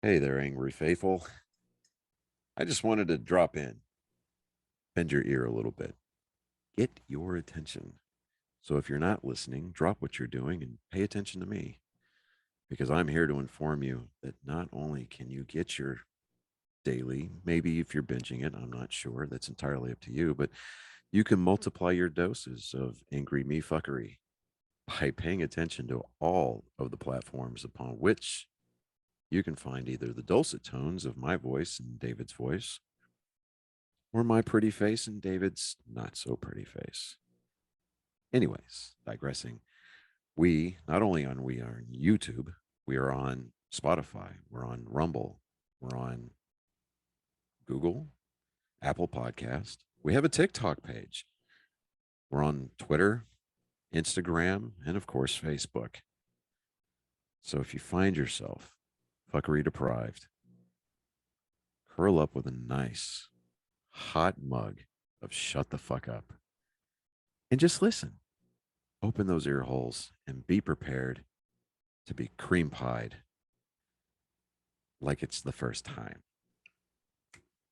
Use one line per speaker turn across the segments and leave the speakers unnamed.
Hey there, angry faithful. I just wanted to drop in, bend your ear a little bit, get your attention. So if you're not listening, drop what you're doing and pay attention to me because I'm here to inform you that not only can you get your daily, maybe if you're binging it, I'm not sure, that's entirely up to you, but you can multiply your doses of angry me fuckery by paying attention to all of the platforms upon which you can find either the dulcet tones of my voice and David's voice or my pretty face and David's not so pretty face. Anyways, digressing, we are on YouTube, we are on Spotify, we're on Rumble, we're on Google, Apple Podcast. We have a TikTok page. We're on Twitter, Instagram, and of course Facebook. So if you find yourself fuckery deprived, curl up with a nice hot mug of shut the fuck up and just listen. Open those ear holes and be prepared to be cream pied like it's the first time.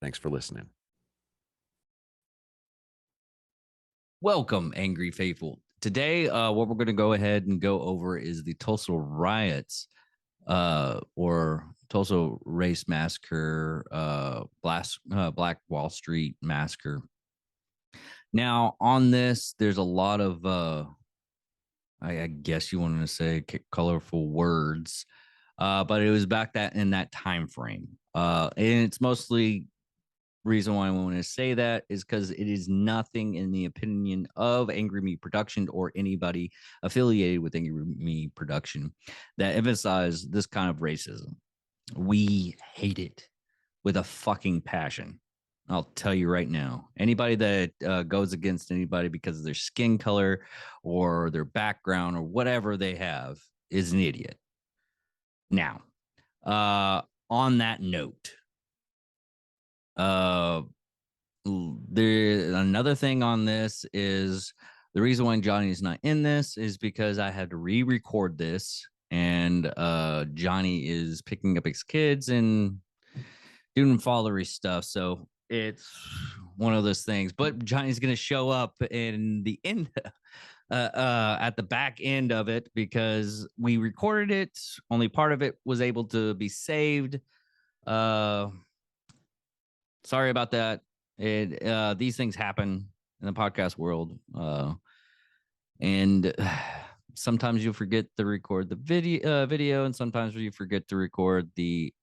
Thanks for listening.
Welcome, Angry Faithful. Today, what we're going to go ahead and go over is the Tulsa riots, or Tulsa Race Massacre, Black Wall Street Massacre. Now, on this, there's a lot of, I guess you wanted to say colorful words, but it was back in that time frame, and it's mostly reason why I want to say that is because it is nothing in the opinion of Angry Me Production or anybody affiliated with Angry Me Production that emphasize this kind of racism. We hate it with a fucking passion. I'll tell you right now. Anybody that goes against anybody because of their skin color or their background or whatever they have is an idiot. Now, on that note, there another thing on this is the reason why Johnny's not in this is because I had to re-record this, and Johnny is picking up his kids and doing fatherly stuff, so it's one of those things. But Johnny's gonna show up in the end at the back end of it because we recorded it, only part of it was able to be saved. Sorry about that. These things happen in the podcast world, and sometimes you forget to record the video, and sometimes you forget to record the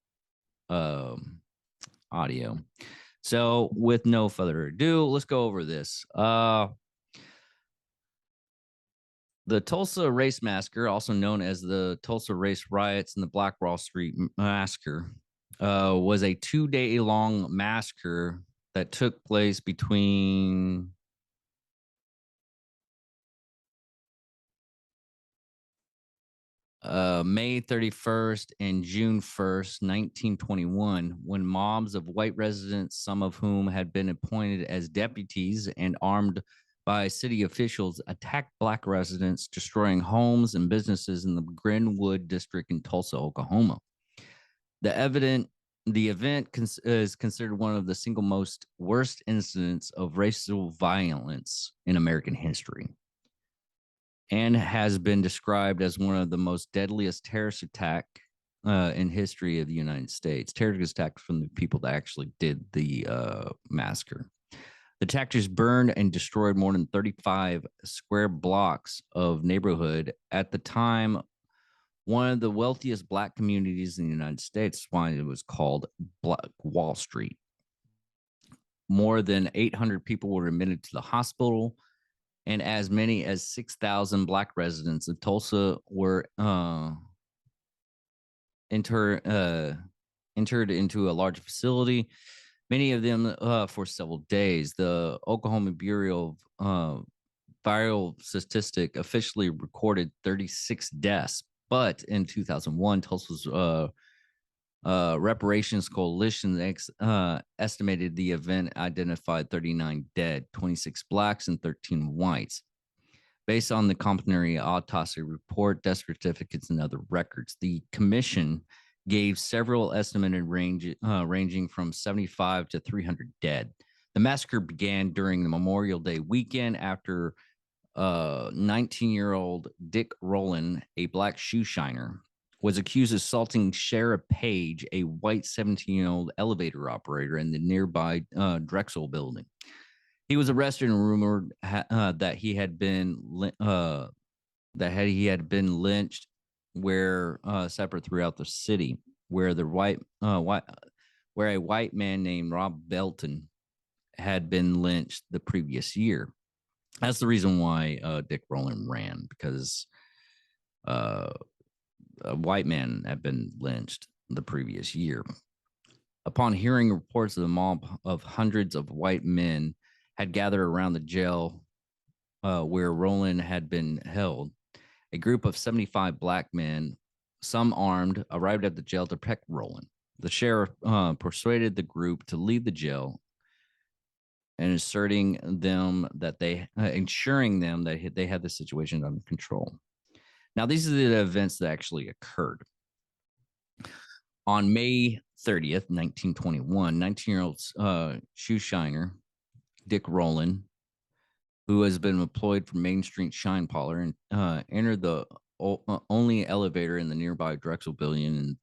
audio. So, with no further ado, let's go over this. The Tulsa Race Massacre, also known as the Tulsa Race Riots and the Black Wall Street Massacre, was a 2-day-long massacre that took place between May 31st and June 1st, 1921, when mobs of white residents, some of whom had been appointed as deputies and armed by city officials, attacked black residents, destroying homes and businesses in the Greenwood district in Tulsa, Oklahoma. The event is considered one of the single most worst incidents of racial violence in American history, and has been described as one of the most deadliest terrorist attack in history of the United States. Terrorist attacks from the people that actually did the massacre. The attackers burned and destroyed more than 35 square blocks of neighborhood. At the time, one of the wealthiest black communities in the United States, why it was called Black Wall Street. More than 800 people were admitted to the hospital, and as many as 6,000 black residents of Tulsa were entered into a large facility, many of them for several days. The Oklahoma Bureau of Viral Statistic officially recorded 36 deaths, but in 2001, Tulsa's Reparations Coalition estimated the event identified 39 dead, 26 blacks, and 13 whites. Based on the complementary autopsy report, death certificates, and other records, the commission gave several estimated ranging from 75 to 300 dead. The massacre began during the Memorial Day weekend after 19-year-old Dick Rowland, a black shoe shiner, was accused of assaulting Shara Page, a white 17-year-old elevator operator in the nearby Drexel building. He was arrested and rumored that he had been lynched, where separate throughout the city, where where a white man named Rob Belton had been lynched the previous year. That's the reason why Dick Rowland ran, because a white man had been lynched the previous year. Upon hearing reports of the mob of hundreds of white men had gathered around the jail where Rowland had been held, a group of 75 black men, some armed, arrived at the jail to protect Rowland. The sheriff persuaded the group to leave the jail and ensuring them that they had the situation under control. Now, these are the events that actually occurred. On May 30th, 1921, 19-year-old shoe shiner Dick Rowland, who has been employed for Main Street Shine Parlor, and entered the only elevator in the nearby Drexel building in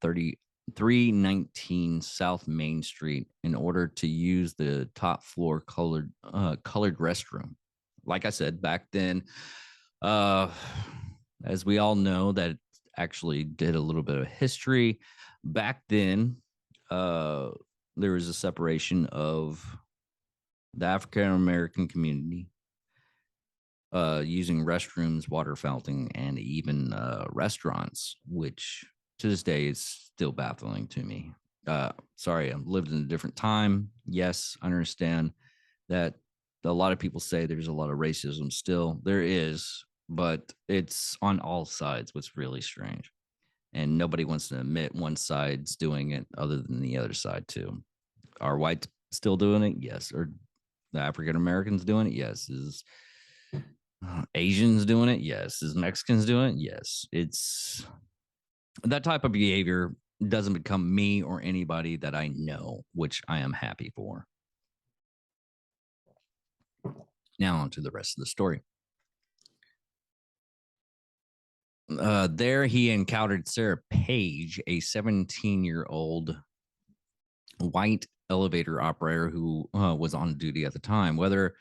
319 South Main Street in order to use the top floor colored restroom. Like I said, back then, as we all know, that actually did a little bit of history. Back then, there was a separation of the African American community using restrooms, water fountain, and even restaurants, which to this day is still baffling to me. Sorry, I've lived in a different time. Yes, I understand that a lot of people say there's a lot of racism still. There is, but it's on all sides, what's really strange. And nobody wants to admit one side's doing it other than the other side too. Are whites still doing it? Yes. Or the African Americans doing it? Yes. Is Asians doing it? Yes. Is Mexicans doing it? Yes. It's that type of behavior doesn't become me or anybody that I know, which I am happy for. Now on to the rest of the story. There he encountered Sarah Page, a 17-year-old white elevator operator who was on duty at the time. Whether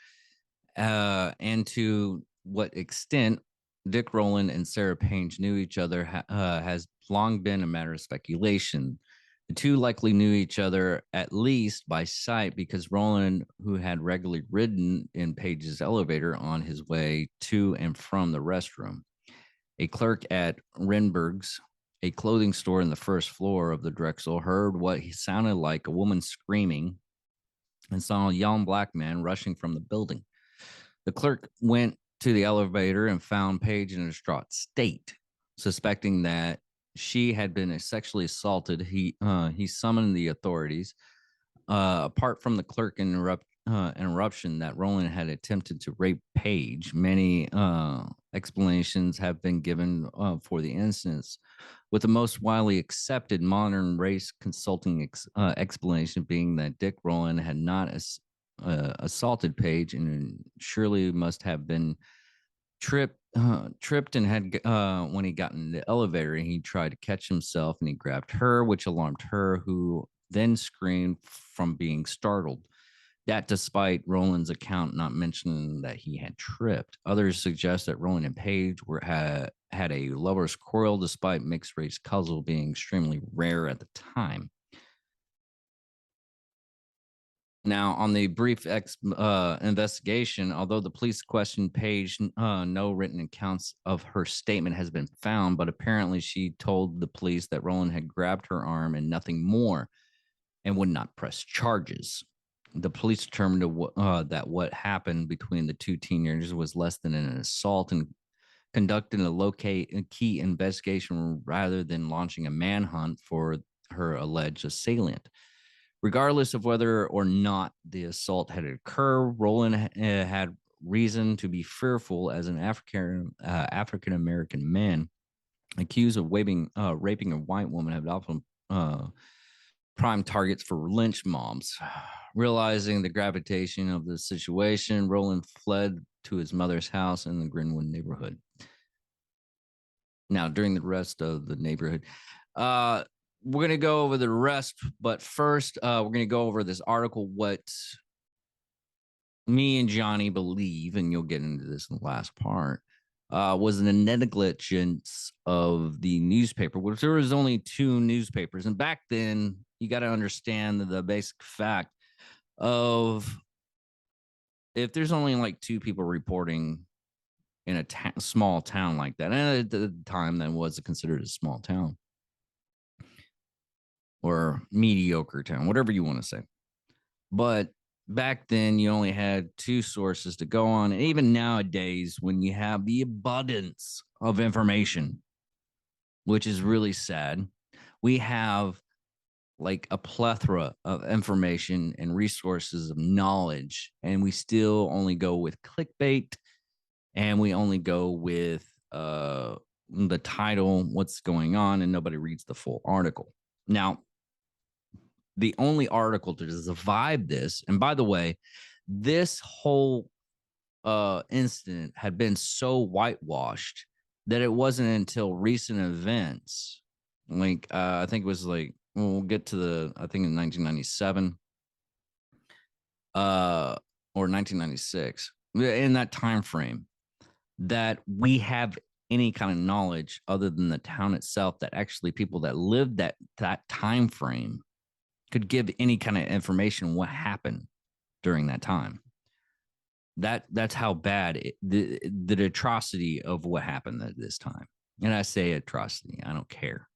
and to what extent Dick Rowland and Sarah Page knew each other has long been a matter of speculation. The two likely knew each other at least by sight because Rowland, who had regularly ridden in Page's elevator on his way to and from the restroom, a clerk at Renberg's, a clothing store in the first floor of the Drexel, heard what sounded like a woman screaming and saw a young black man rushing from the building. The clerk went to the elevator and found Page in a distraught state. Suspecting that she had been sexually assaulted, he summoned the authorities. Apart from the clerk interruption that Rowland had attempted to rape Page, many explanations have been given for the incidents, with the most widely accepted modern race consulting explanation being that Dick Rowland had not assaulted Page and surely must have been tripped and had when he got in the elevator, he tried to catch himself and he grabbed her, which alarmed her, who then screamed from being startled. That despite Rowland's account not mentioning that he had tripped. Others suggest that Rowland and Page had a lover's quarrel despite mixed race couples being extremely rare at the time. Now, on the brief investigation, although the police questioned Page, no written accounts of her statement has been found, but apparently she told the police that Rowland had grabbed her arm and nothing more and would not press charges. The police determined that what happened between the two teenagers was less than an assault and conducted a key investigation rather than launching a manhunt for her alleged assailant. Regardless of whether or not the assault had occurred, Rowland had reason to be fearful as an African American man accused of raping a white woman had often prime targets for lynch mobs. Realizing the gravitation of the situation, Roland fled to his mother's house in the Grinwood neighborhood. Now, during the rest of the neighborhood, we're going to go over the rest, but first, we're going to go over this article, what me and Johnny believe, and you'll get into this in the last part, was the negligence of the newspaper, which there was only 2 newspapers. And back then, you got to understand the basic fact of if there's only like 2 people reporting in a small town like that, and at the time that was considered a small town or mediocre town, whatever you want to say. But back then, you only had 2 sources to go on. And even nowadays, when you have the abundance of information, which is really sad, we have like a plethora of information and resources of knowledge, and we still only go with clickbait, and we only go with the title, what's going on, and nobody reads the full article. Now, the only article to survive this, and by the way, this whole incident had been so whitewashed that it wasn't until recent events, like I think it was like, we'll get to the, I think in 1997 or 1996, in that time frame, that we have any kind of knowledge other than the town itself, that actually people that lived that time frame could give any kind of information what happened during that time. That's how bad the atrocity of what happened at this time. And I say atrocity, I don't care.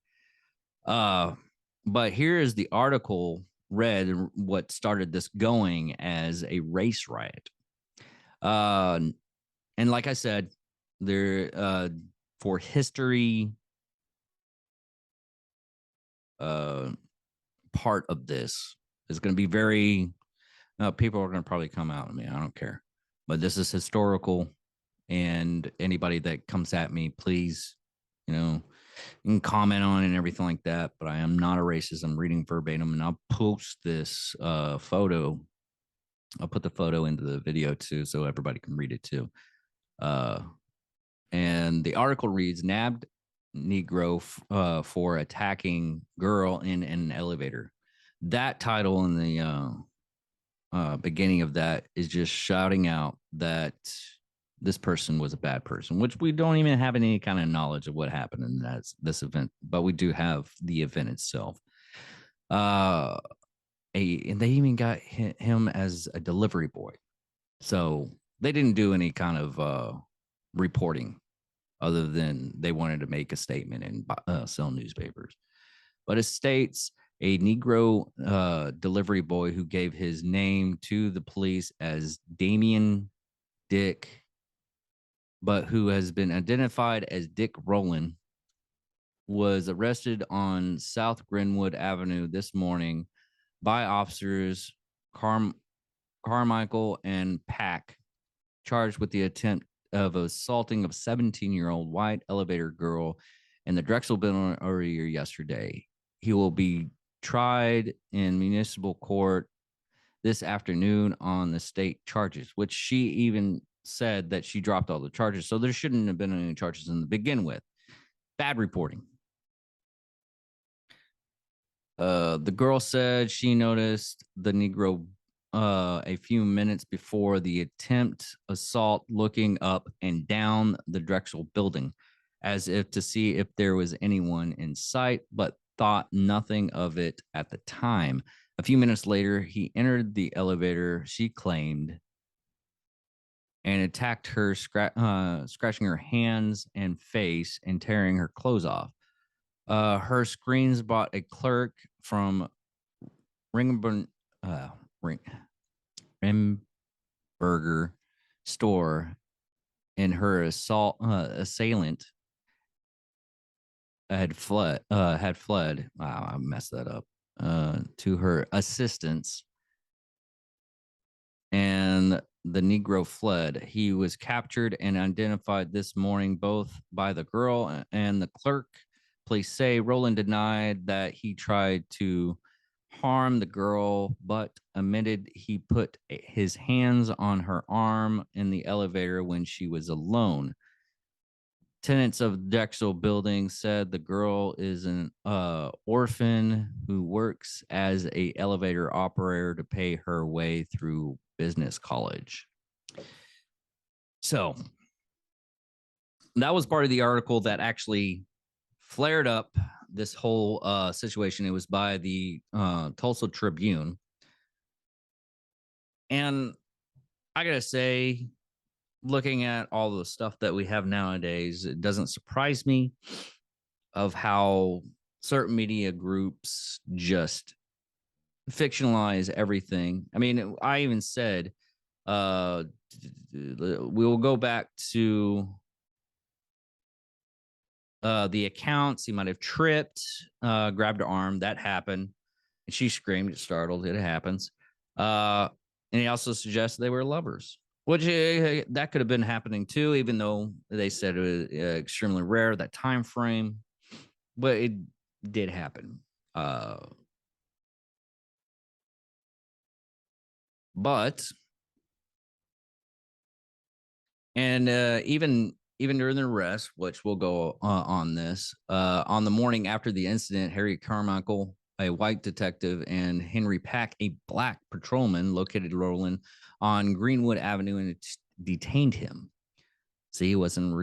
But here is the article read, what started this going as a race riot. And like I said, there for history part of this is going to be very people are going to probably come out at me. I don't care, but this is historical, and anybody that comes at me, please, you can comment on it and everything like that. But I am not a racist. I'm reading verbatim, and I'll post this photo. I'll put the photo into the video too, so everybody can read it too. And the article reads, nabbed Negro for attacking girl in an elevator. That title in the beginning of that is just shouting out that this person was a bad person, which we don't even have any kind of knowledge of what happened in this event, but we do have the event itself. And they even got him as a delivery boy. So they didn't do any kind of reporting other than they wanted to make a statement and sell newspapers. But it states a Negro delivery boy who gave his name to the police as Damian Dick, but who has been identified as Dick Rowland, was arrested on South Grinwood Avenue this morning by officers Carmichael and Pack, charged with the attempt of assaulting a 17-year-old white elevator girl in the Drexel building earlier yesterday. He will be tried in municipal court this afternoon on the state charges, which she even said that she dropped all the charges. So there shouldn't have been any charges in the begin with. Bad reporting. The girl said she noticed the Negro a few minutes before the attempt assault, looking up and down the Drexel building as if to see if there was anyone in sight, but thought nothing of it at the time. A few minutes later, he entered the elevator, she claimed, and attacked her, scratching her hands and face and tearing her clothes off. Her screams brought a clerk from Ringburger store, and her assailant had fled. Wow, I messed that up. To her assistance, and the Negro fled. He was captured and identified this morning both by the girl and the clerk. Police say Roland denied that he tried to harm the girl, but admitted he put his hands on her arm in the elevator when she was alone. Tenants of Drexel building said the girl is an orphan who works as a elevator operator to pay her way through business college. So that was part of the article that actually flared up this whole situation. It was by the Tulsa Tribune. And I gotta say, looking at all the stuff that we have nowadays, it doesn't surprise me of how certain media groups just fictionalize everything. I mean, I even said we will go back to the accounts. He might have tripped, grabbed her arm. That happened. And she screamed, startled. It happens. And he also suggested they were lovers, which that could have been happening too, even though they said it was extremely rare, that time frame. But it did happen. Even during the arrest, which we'll go on this, on the morning after the incident, Harry Carmichael, a white detective, and Henry Pack, a black patrolman, located Roland on Greenwood Avenue and detained him. So he wasn't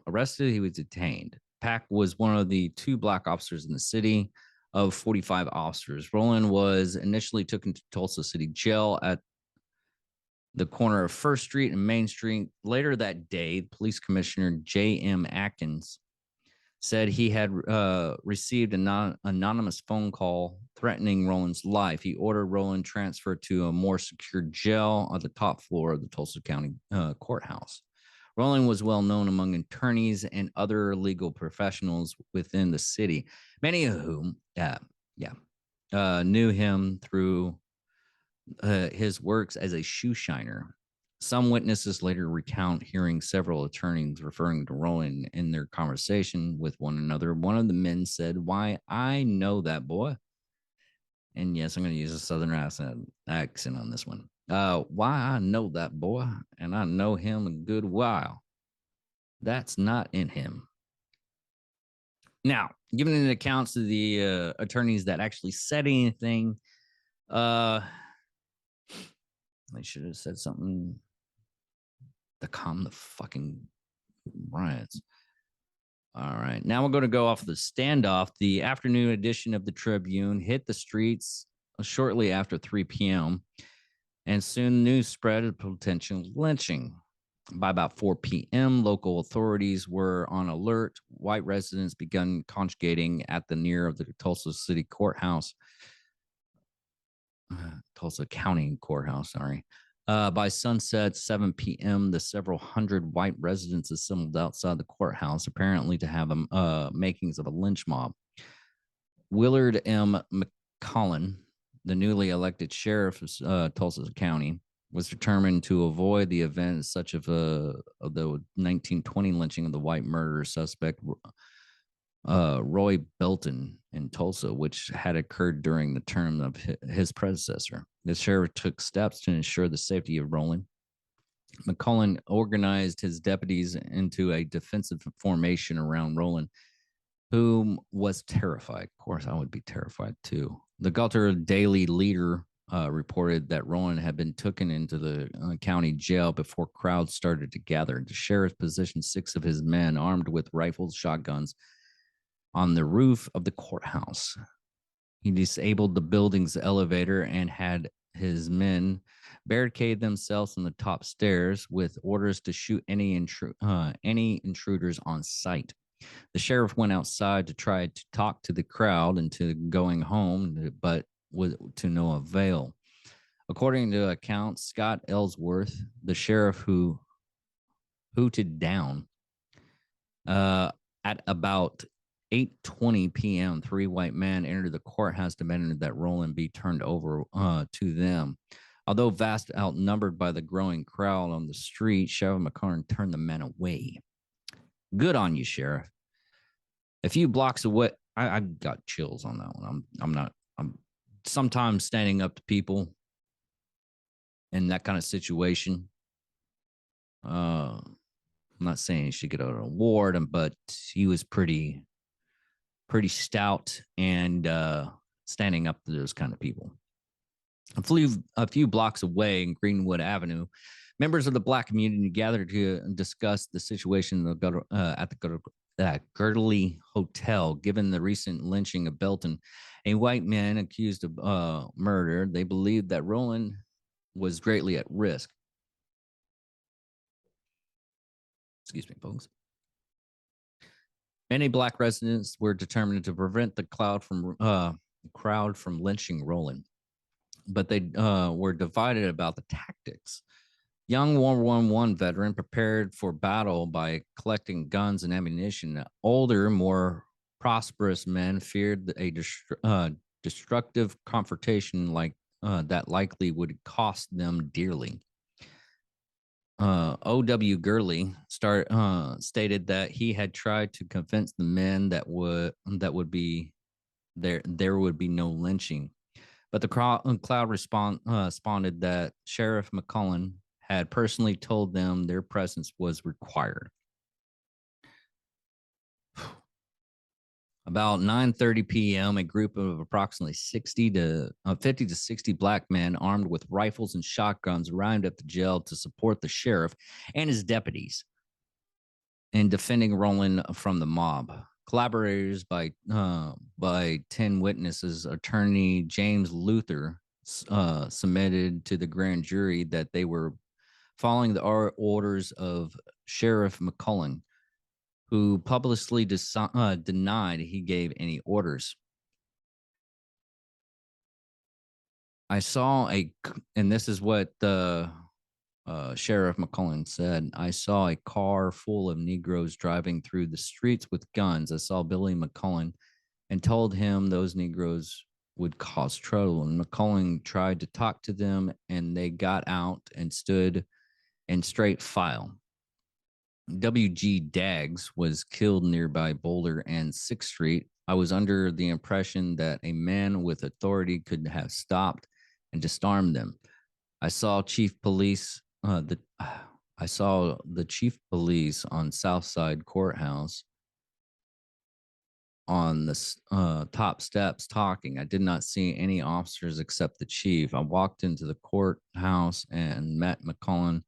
arrested, he was detained. Pack was one of the 2 black officers in the city of 45 officers. Roland was initially taken to Tulsa City Jail at the corner of First Street and Main Street. Later that day, Police Commissioner J.M. Atkins said he had received an anonymous phone call threatening Roland's life. He ordered Roland transferred to a more secure jail on the top floor of the Tulsa County Courthouse. Roland was well known among attorneys and other legal professionals within the city, many of whom knew him through his works as a shoe shiner. Some witnesses later recount hearing several attorneys referring to Roland in their conversation with one another. One of the men said, "Why, I know that boy." And yes, I'm going to use a Southern accent on this one. Why, I know that boy, and I know him a good while. That's not in him. Now, giving an account to the attorneys that actually said anything, they should have said something to calm the fucking riots. All right. Now we're going to go off the standoff. The afternoon edition of the Tribune hit the streets shortly after 3 p.m. And soon news spread of potential lynching. By about 4 p.m., local authorities were on alert. White residents began congregating at the near of the Tulsa City Courthouse. Tulsa County Courthouse, sorry. By sunset, 7 p.m., the several hundred white residents assembled outside the courthouse, apparently to have makings of a lynch mob. Willard M. McCollin, the newly elected sheriff of Tulsa County, was determined to avoid the event such of the 1920 lynching of the white murderer suspect Roy Belton in Tulsa, which had occurred during the term of his predecessor. The sheriff took steps to ensure the safety of Roland. McCollin organized his deputies into a defensive formation around Roland, whom was terrified. Of course, I would be terrified too. The Gulter Daily Leader reported that Roland had been taken into the county jail before crowds started to gather. The sheriff positioned 6 of his men armed with rifles, shotguns on the roof of the courthouse. He disabled the building's elevator and had his men barricade themselves on the top stairs with orders to shoot any intruders on sight. The sheriff went outside to try to talk to the crowd into going home, but to no avail. According to accounts, Scott Ellsworth, the sheriff who hooted down at about 8:20 p.m., 3 white men entered the courthouse, demanding that Roland be turned over to them. Although vast outnumbered by the growing crowd on the street, Sheriff McCarn turned the men away. Good on you, Sheriff. A few blocks away, I got chills on that one. I'm sometimes standing up to people in that kind of situation. I'm not saying he should get an award, but he was pretty stout and standing up to those kind of people. A few blocks away in Greenwood Avenue, members of the Black community gathered to discuss the situation at the Girdley Hotel. Given the recent lynching of Belton, a white man accused of murder, they believed that Roland was greatly at risk. Excuse me, folks. Many Black residents were determined to prevent the crowd from lynching Roland, but they were divided about the tactics. Young World War I veteran prepared for battle by collecting guns and ammunition. Older, more prosperous men feared a destructive confrontation like that likely would cost them dearly. O.W. Gurley stated that he had tried to convince the men that would be there would be no lynching, but the crowd responded that Sheriff McCullen had personally told them their presence was required. About 9:30 p.m., a group of approximately 50 to 60 Black men armed with rifles and shotguns arrived at the jail to support the sheriff and his deputies in defending Roland from the mob. Collaborators by 10 witnesses, attorney James Luther submitted to the grand jury that they were following the orders of Sheriff McCullen, who publicly denied he gave any orders. I saw and this is what the Sheriff McCullen said, I saw a car full of Negroes driving through the streets with guns. I saw Billy McCullen and told him those Negroes would cause trouble. And McCullen tried to talk to them, and they got out and stood in straight file. W.G. Daggs was killed nearby Boulder and 6th Street. I was under the impression that a man with authority could have stopped and disarmed them. I saw chief police. I saw the chief police on Southside Courthouse on the top steps talking. I did not see any officers except the chief. I walked into the courthouse and met McCullen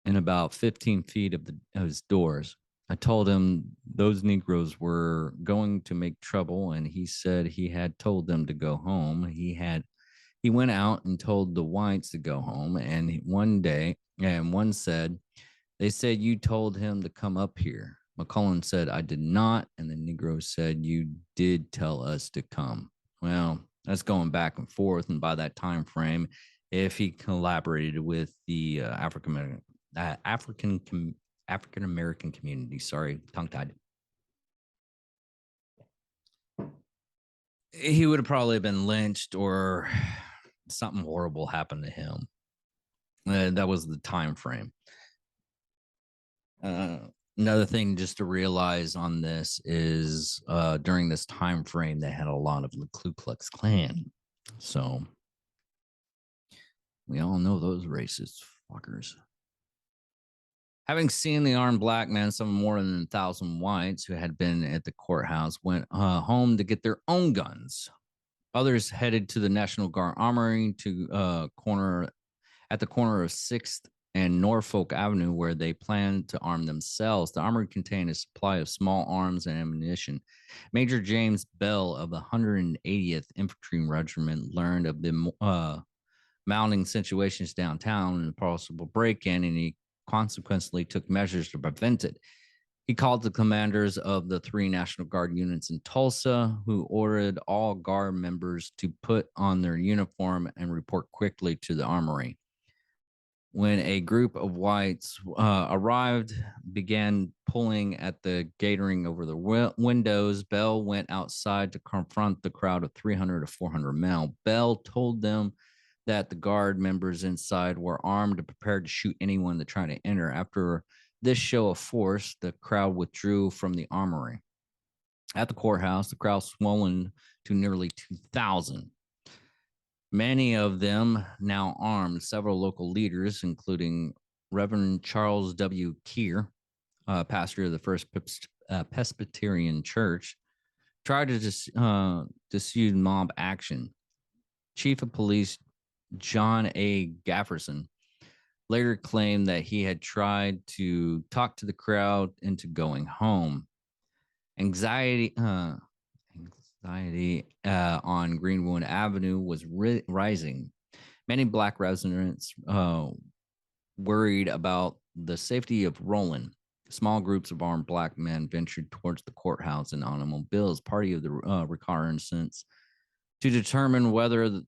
in about 15 feet of his doors. I told him those Negroes were going to make trouble, and he said he had told them to go home. He went out and told the whites to go home, and one said, they said you told him to come up here. McCullen said, I did not, and the Negroes said, you did tell us to come. Well, that's going back and forth, and by that time frame, if he collaborated with the African American community. Sorry, tongue tied. He would have probably been lynched or something horrible happened to him. That was the time frame. Another thing just to realize on this is during this time frame, they had a lot of the Ku Klux Klan. So we all know those racist fuckers. Having seen the armed Black men, some more than 1,000 whites who had been at the courthouse went home to get their own guns. Others headed to the National Guard Armory to at the corner of 6th and Norfolk Avenue, where they planned to arm themselves. The armory contained a supply of small arms and ammunition. Major James Bell of the 180th Infantry Regiment learned of the mounting situations downtown and a possible break-in, and he consequently took measures to prevent it. He called the commanders of the 3 National Guard units in Tulsa, who ordered all Guard members to put on their uniform and report quickly to the armory. When a group of whites arrived, began pulling at the gathering over the windows, Bell went outside to confront the crowd of 300 to 400 men. Bell told them that the Guard members inside were armed and prepared to shoot anyone that tried to enter. After this show of force, the crowd withdrew from the armory. At the courthouse, the crowd swollen to nearly 2,000. Many of them now armed. Several local leaders, including Reverend Charles W. Keir, pastor of the First Presbyterian Church, tried to dissuade mob action. Chief of Police John A. Gafferson later claimed that he had tried to talk to the crowd into going home. Anxiety on Greenwood Avenue was rising. Many Black residents worried about the safety of Roland. Small groups of armed Black men ventured towards the courthouse in automobiles, party of the reconnaissance, to determine whether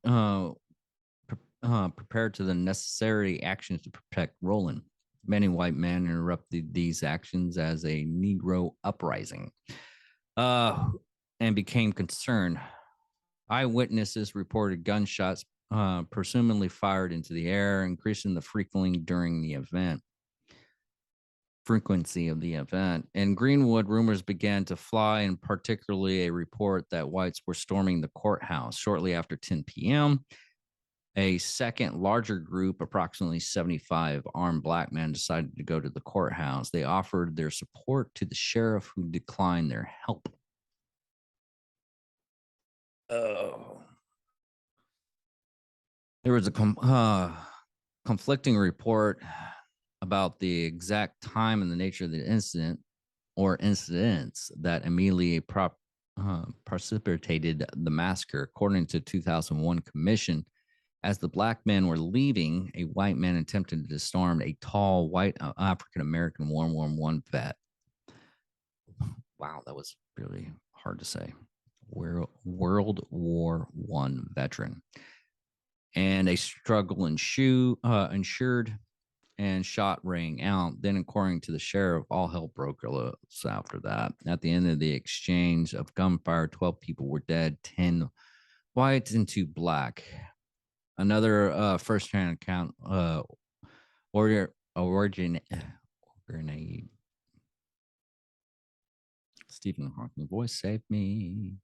prepared to the necessary actions to protect Roland. Many white men interrupted these actions as a Negro uprising and became concerned. Eyewitnesses reported gunshots presumably fired into the air, increasing the frequency of the event. In Greenwood, rumors began to fly, and particularly a report that whites were storming the courthouse. Shortly after 10 p.m., a second larger group, approximately 75 armed Black men, decided to go to the courthouse. They offered their support to the sheriff, who declined their help. Oh. There was a conflicting report about the exact time and the nature of the incident or incidents that immediately precipitated the massacre. According to 2001 commission, as the Black men were leaving, a white man attempted to storm a tall white African-American World War I vet. Wow, that was really hard to say. World War I veteran. And a struggle ensued and shot rang out. Then, according to the sheriff, all hell broke loose after that. At the end of the exchange of gunfire, 12 people were dead, 10 white and 2 Black. Another first-hand account, origin Stephen Hawking voice saved me.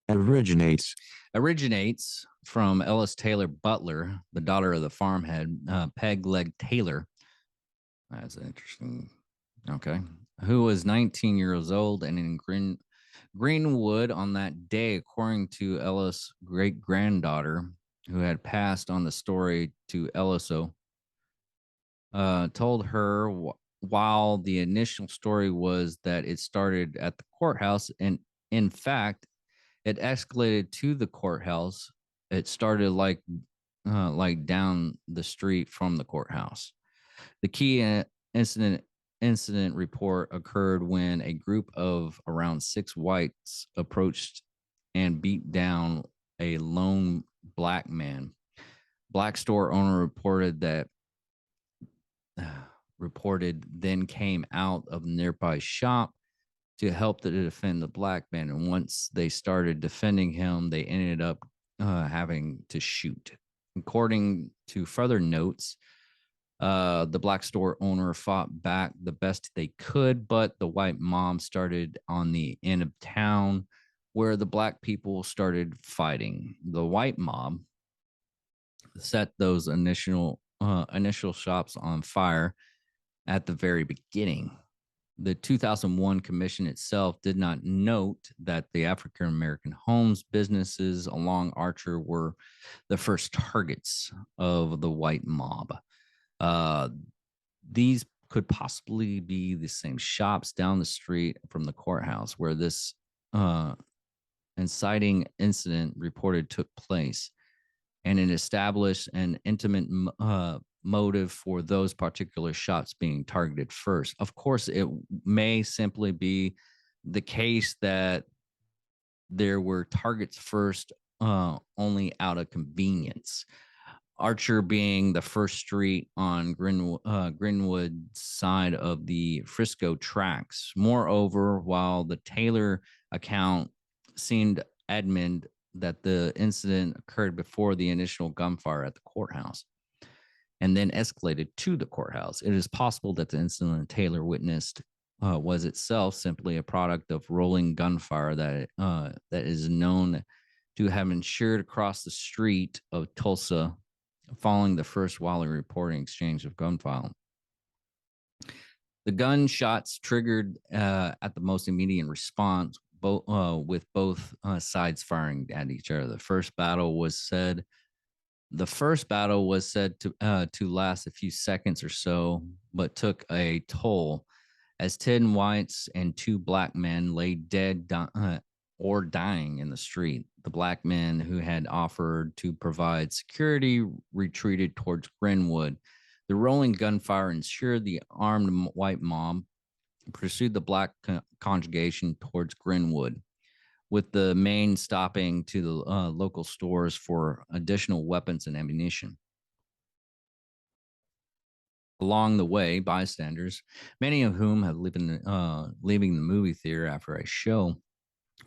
Originates from Ellis Taylor Butler, the daughter of the farmhead Peg Leg Taylor. That's interesting. Okay, who was 19 years old and in Greenwood on that day, according to Ellis' great granddaughter, who had passed on the story to Elliso, told her while the initial story was that it started at the courthouse, and in fact, it escalated to the courthouse. It started like down the street from the courthouse. The key incident report occurred when a group of around 6 whites approached and beat down a lone Black man. Black store owner reported then came out of the nearby shop to help to defend the Black man. And once they started defending him, they ended up having to shoot. According to further notes, the Black store owner fought back the best they could, but the white mob started on the end of town where the Black people started fighting. The white mob set those initial shops on fire at the very beginning. The 2001 commission itself did not note that the African American homes, businesses along Archer were the first targets of the white mob. These could possibly be the same shops down the street from the courthouse where this inciting incident reported took place, and it established an intimate motive for those particular shops being targeted first. Of course, it may simply be the case that there were targets first only out of convenience. Archer being the first street on Greenwood side of the Frisco tracks. Moreover, while the Taylor account seemed Edmund that the incident occurred before the initial gunfire at the courthouse and then escalated to the courthouse. It is possible that the incident Taylor witnessed was itself simply a product of rolling gunfire that is known to have ensured across the street of Tulsa following the first widely reporting exchange of gunfire. The gunshots triggered at the most immediate response, with both sides firing at each other. The first battle was said to last a few seconds or so, but took a toll as 10 whites and 2 black men lay dead or dying in the street. The black men who had offered to provide security retreated towards Glenwood. The rolling gunfire ensured the armed white mob pursued the black congregation towards Glenwood, with the main stopping to the local stores for additional weapons and ammunition. Along the way, bystanders, many of whom had leaving the movie theater after a show,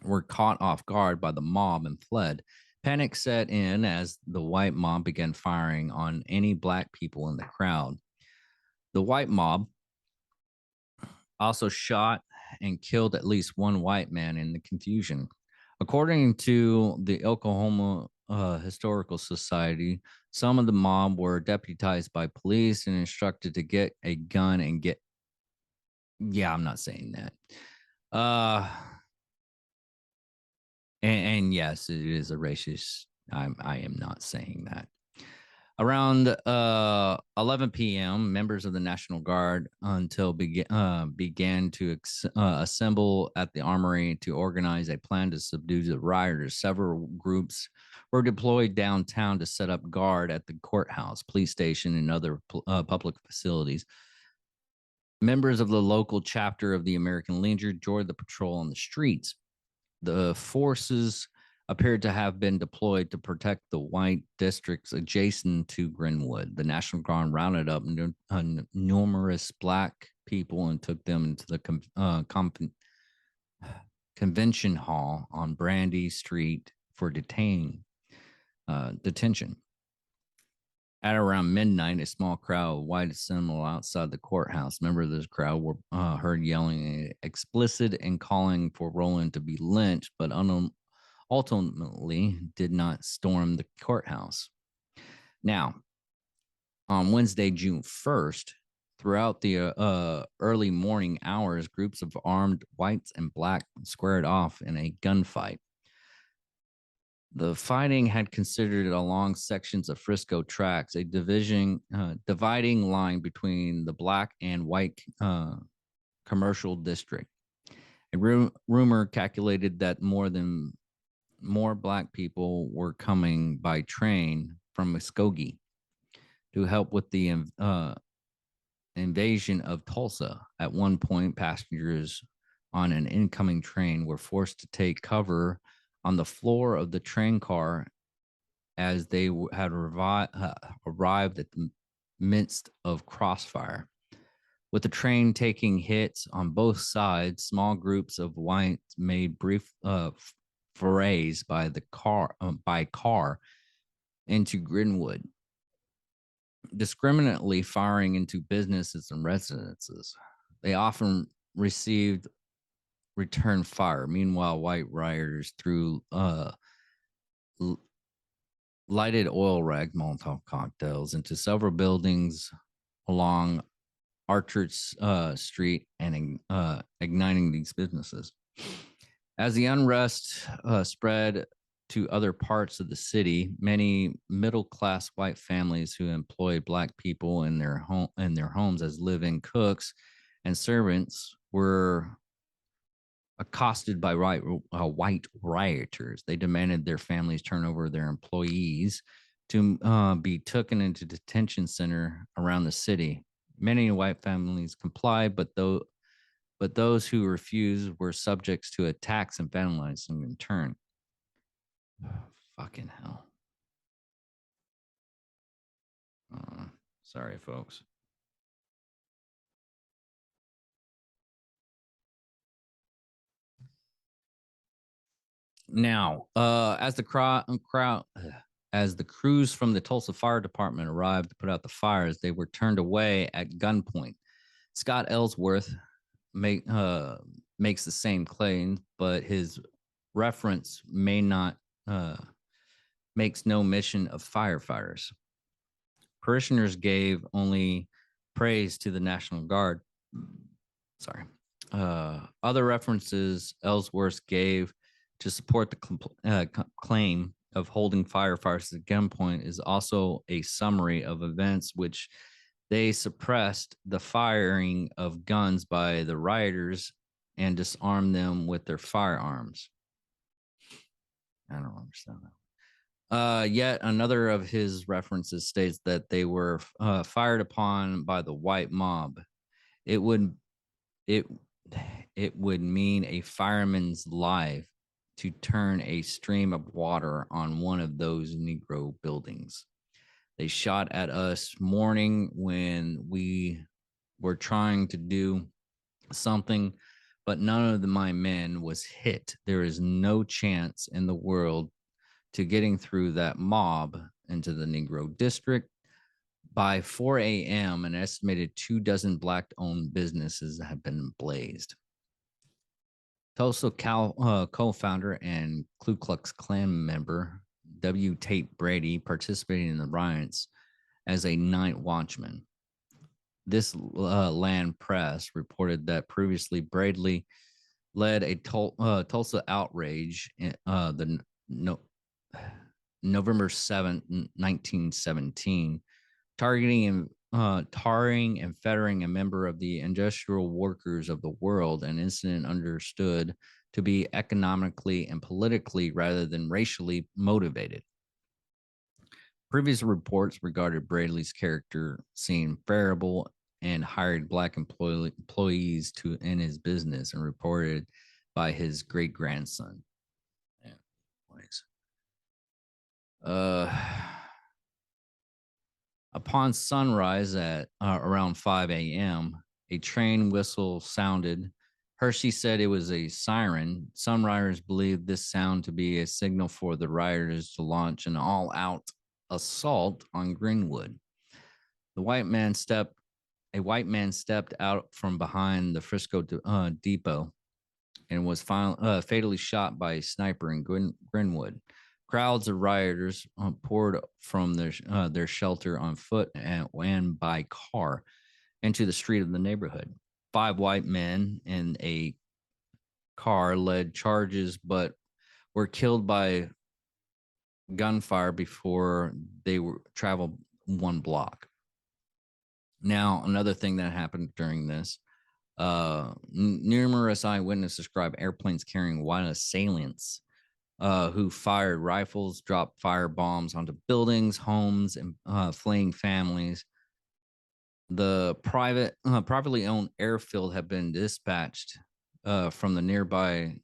were caught off guard by the mob and fled. Panic set in as the white mob began firing on any black people in the crowd. The white mob also shot and killed at least 1 white man in the confusion. According to the Oklahoma Historical Society, some of the mob were deputized by police and instructed to get a gun and get. Yeah, I'm not saying that. And yes, it is a racist. I am not saying that. Around 11 p.m., members of the National Guard began to assemble at the armory to organize a plan to subdue the rioters. Several groups were deployed downtown to set up guard at the courthouse, police station, and other public facilities. Members of the local chapter of the American Legion joined the patrol on the streets. The forces appeared to have been deployed to protect the white districts adjacent to Glenwood. The National Guard rounded up numerous black people and took them into the convention hall on Brandy Street for detention. At around midnight, a small crowd of white assembled outside the courthouse. Members of this crowd were heard yelling explicit and calling for Rowland to be lynched, but ultimately did not storm the courthouse. Now, on Wednesday, June 1st, throughout the early morning hours, groups of armed whites and blacks squared off in a gunfight. The fighting had considered along sections of Frisco tracks, a dividing line between the black and white commercial district. A rumor calculated that more black people were coming by train from Muskogee to help with the invasion of Tulsa. At one point, passengers on an incoming train were forced to take cover on the floor of the train car as they had arrived at the midst of crossfire. With the train taking hits on both sides, small groups of whites made brief forays by car into Glenwood, discriminately firing into businesses and residences. They often received return fire. Meanwhile, white rioters threw lighted oil rag Molotov cocktails into several buildings along Archer Street and igniting these businesses. As the unrest spread to other parts of the city, many middle-class white families who employed black people in their homes as live-in cooks and servants were accosted by white rioters. They demanded their families turn over their employees to be taken into detention center around the city. Many white families complied, but those who refused were subjects to attacks and vandalism in turn. Fucking hell. Sorry, folks. Now, as the crews from the Tulsa Fire Department arrived to put out the fires, they were turned away at gunpoint. Scott Ellsworth makes the same claim, but his reference may not makes no mention of firefighters. Parishioners gave only praise to the National Guard. Sorry. Other references Ellsworth gave to support the claim of holding firefighters at gunpoint is also a summary of events which they suppressed the firing of guns by the rioters and disarmed them with their firearms. I don't understand that. Yet another of his references states that they were fired upon by the white mob. It would it it would mean a fireman's life to turn a stream of water on one of those Negro buildings. They shot at us morning when we were trying to do something, but none of my men was hit. There is no chance in the world to getting through that mob into the Negro district. By 4 a.m., an estimated 24 Black-owned businesses have been blazed. Tulsa co-founder and Ku Klux Klan member W. Tate Brady participated in the riots as a night watchman. This land press reported that previously Brady led a Tulsa outrage November 7, 1917, tarring and fettering a member of the industrial workers of the world, an incident understood to be economically and politically rather than racially motivated. Previous reports regarded Brady's character seeing variable and hired Black employees in his business and reported by his great-grandson. Upon sunrise at around 5 a.m., a train whistle sounded. Hershey said it was a siren. Some rioters believed this sound to be a signal for the rioters to launch an all-out assault on Greenwood. A white man stepped out from behind the Frisco depot and was fatally shot by a sniper in Greenwood. Crowds of rioters poured from their shelter on foot and by car into the street of the neighborhood. 5 white men in a car led charges, but were killed by gunfire before they traveled 1 block. Now, another thing that happened during this, numerous eyewitnesses describe airplanes carrying white assailants who fired rifles, dropped fire bombs onto buildings, homes, and fleeing families. The privately owned airfield had been dispatched from the nearby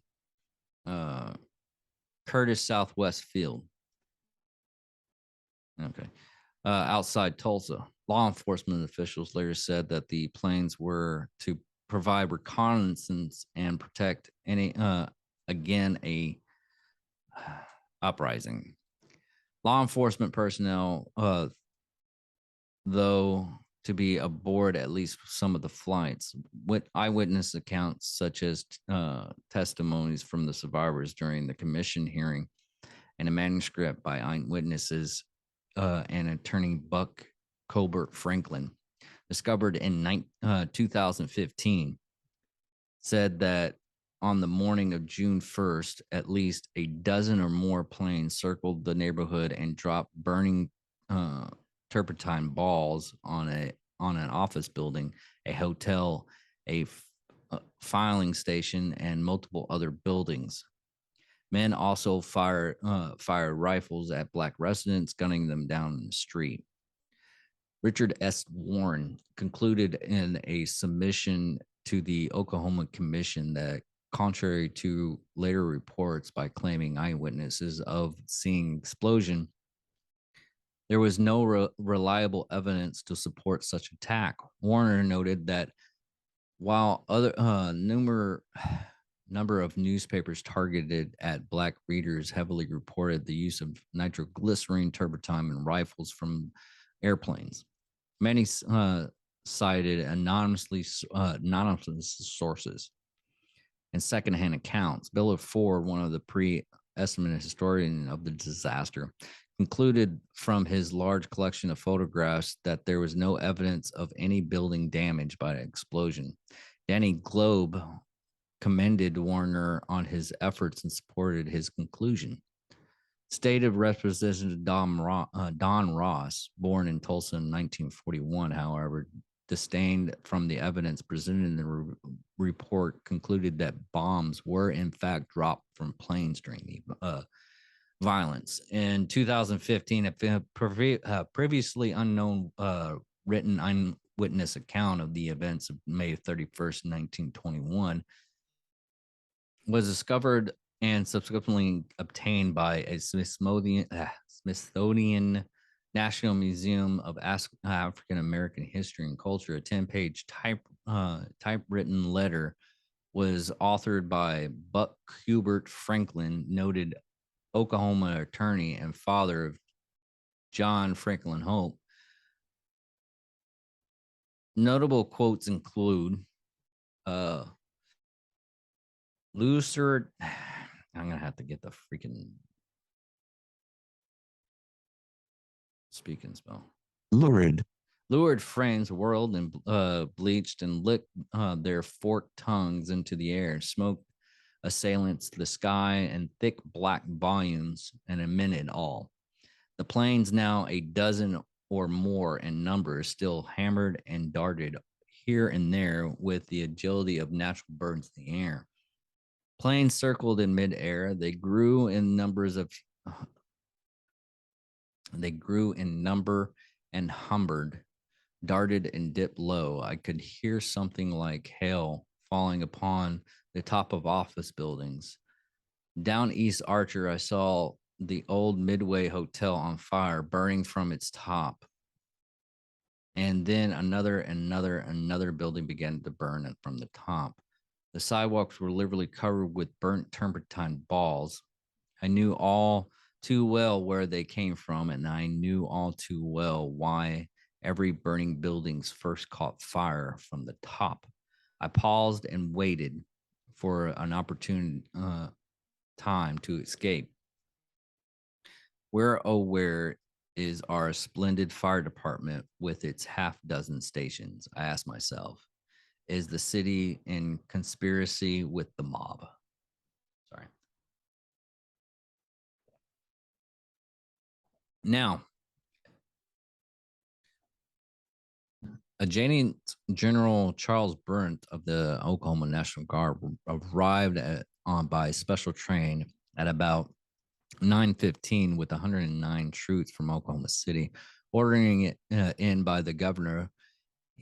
Curtis Southwest Field. Okay. Outside Tulsa. Law enforcement officials later said that the planes were to provide reconnaissance and protect any uprising. Law enforcement personnel, though, to be aboard at least some of the flights. With eyewitness accounts, such as testimonies from the survivors during the commission hearing, and a manuscript by eyewitnesses and attorney Buck Colbert Franklin, discovered in 2015, said that on the morning of June 1st, at least a dozen or more planes circled the neighborhood and dropped burning turpentine balls on an office building, a hotel, a filing station, and multiple other buildings. Men also fired rifles at Black residents, gunning them down in the street. Richard S. Warren concluded in a submission to the Oklahoma Commission that, contrary to later reports by claiming eyewitnesses of seeing explosion, there was no reliable evidence to support such attack. Warner noted that while Number of newspapers targeted at black readers heavily reported the use of nitroglycerine, turpentine, and rifles from airplanes. Many cited anonymous sources and secondhand accounts. Billard Ford, one of the pre-estimate historian of the disaster, concluded from his large collection of photographs that there was no evidence of any building damage by the explosion. Danny Globe commended Warner on his efforts and supported his conclusion. State of Representative Don Ross, born in Tulsa in 1941, however, disdained from the evidence presented in the report, concluded that bombs were in fact dropped from planes during the violence. In 2015, a previously unknown written eyewitness account of the events of May 31st, 1921 was discovered and subsequently obtained by a Smithsonian National Museum of African American History and Culture. A 10-page typewritten letter was authored by Buck Hubert Franklin, noted Oklahoma attorney and father of John Franklin Hope. Notable quotes include Lucer. I'm gonna have to get the freaking speak and spell. Lured frames whirled and bleached and licked their forked tongues into the air. Smoke assailants the sky and thick black volumes and a minute all. The planes, now a dozen or more in number, still hammered and darted here and there with the agility of natural birds in the air. Planes circled in midair. They grew in number and humbered, darted and dipped low. I could hear something like hail falling upon the top of office buildings. Down East Archer, I saw the old Midway Hotel on fire, burning from its top. And then another building began to burn from the top. The sidewalks were literally covered with burnt turpentine balls. I knew all too well where they came from, and I knew all too well why every burning building's first caught fire from the top. I paused and waited for an opportune time to escape. Where is our splendid fire department with its half dozen stations? I asked myself. Is the city in conspiracy with the mob? Sorry. Now, Adjutant General Charles Burnett of the Oklahoma National Guard arrived by special train at about 9:15 with 109 troops from Oklahoma City, ordering it in by the governor.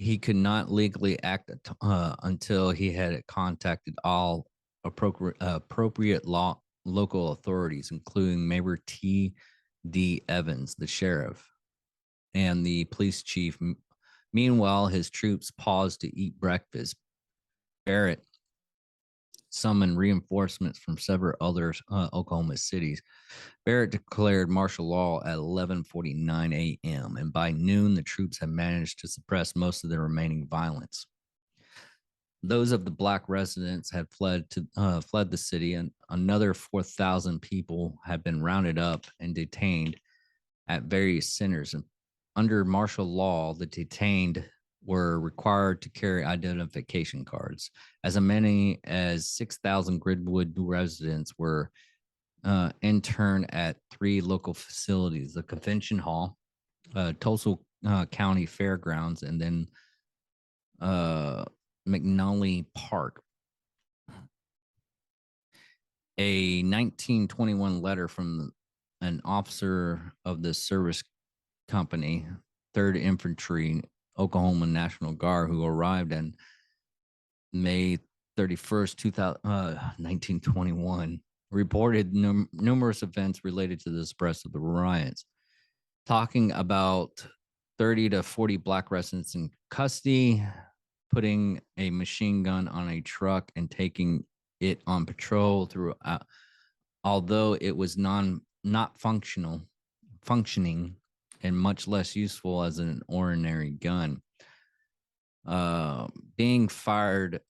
He could not legally act until he had contacted all appropriate local authorities, including Mayor T.D. Evans, the sheriff, and the police chief. Meanwhile, his troops paused to eat breakfast. Barrett summoned reinforcements from several other Oklahoma cities. Barrett declared martial law at 11:49 a.m., and by noon, the troops had managed to suppress most of the remaining violence. Those of the black residents had fled the city, and another 4,000 people had been rounded up and detained at various centers. And under martial law, the detained were required to carry identification cards. As many as 6,000 Gridwood residents were interned at 3 local facilities: the Convention Hall, Tulsa County Fairgrounds, and then McNally Park. A 1921 letter from an officer of the service company, 3rd Infantry, Oklahoma National Guard, who arrived on May 31st, 1921, reported numerous events related to the suppress of the riots, talking about 30 to 40 black residents in custody, putting a machine gun on a truck and taking it on patrol throughout, although it was not functioning and much less useful as an ordinary gun. Uh, Being fired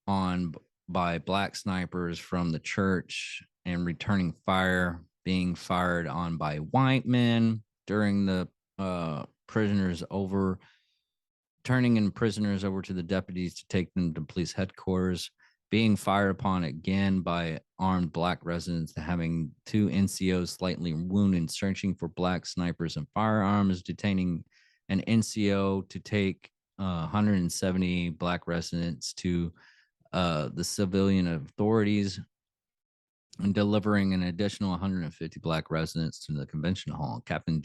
on by black snipers from the church and returning fire, being fired on by white men during the prisoners over turning in prisoners over to the deputies to take them to police headquarters, being fired upon again by armed black residents, having two NCOs slightly wounded, searching for black snipers and firearms, detaining an NCO to take 170 black residents to the civilian authorities, and delivering an additional 150 black residents to the convention hall. Captain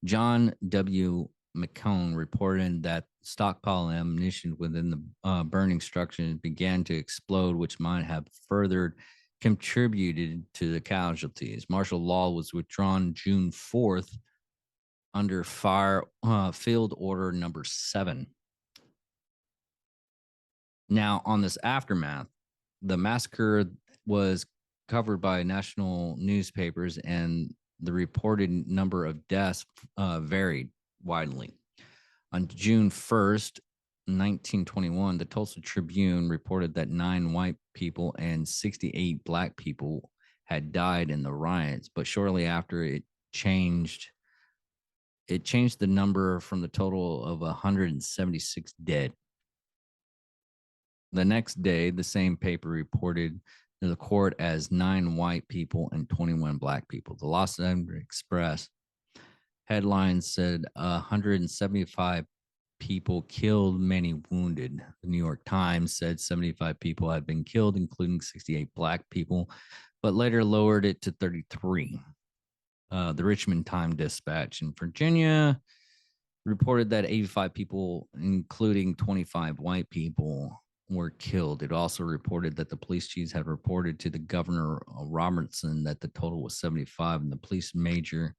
John W. McCone reported that stockpile ammunition within the burning structure began to explode, which might have further contributed to the casualties. Martial law was withdrawn June 4th under field order number 7. Now, on this aftermath, the massacre was covered by national newspapers, and the reported number of deaths varied widely. On June 1st, 1921, the Tulsa Tribune reported that 9 white people and 68 black people had died in the riots, but shortly after it changed the number from the total of 176 dead. The next day, the same paper reported to the court as 9 white people and 21 black people. The Los Angeles Express headlines said 175 people killed, many wounded. The New York Times said 75 people had been killed, including 68 black people, but later lowered it to 33. The Richmond Times-Dispatch in Virginia reported that 85 people, including 25 white people, were killed. It also reported that the police chiefs had reported to the governor Robertson that the total was 75, and the police major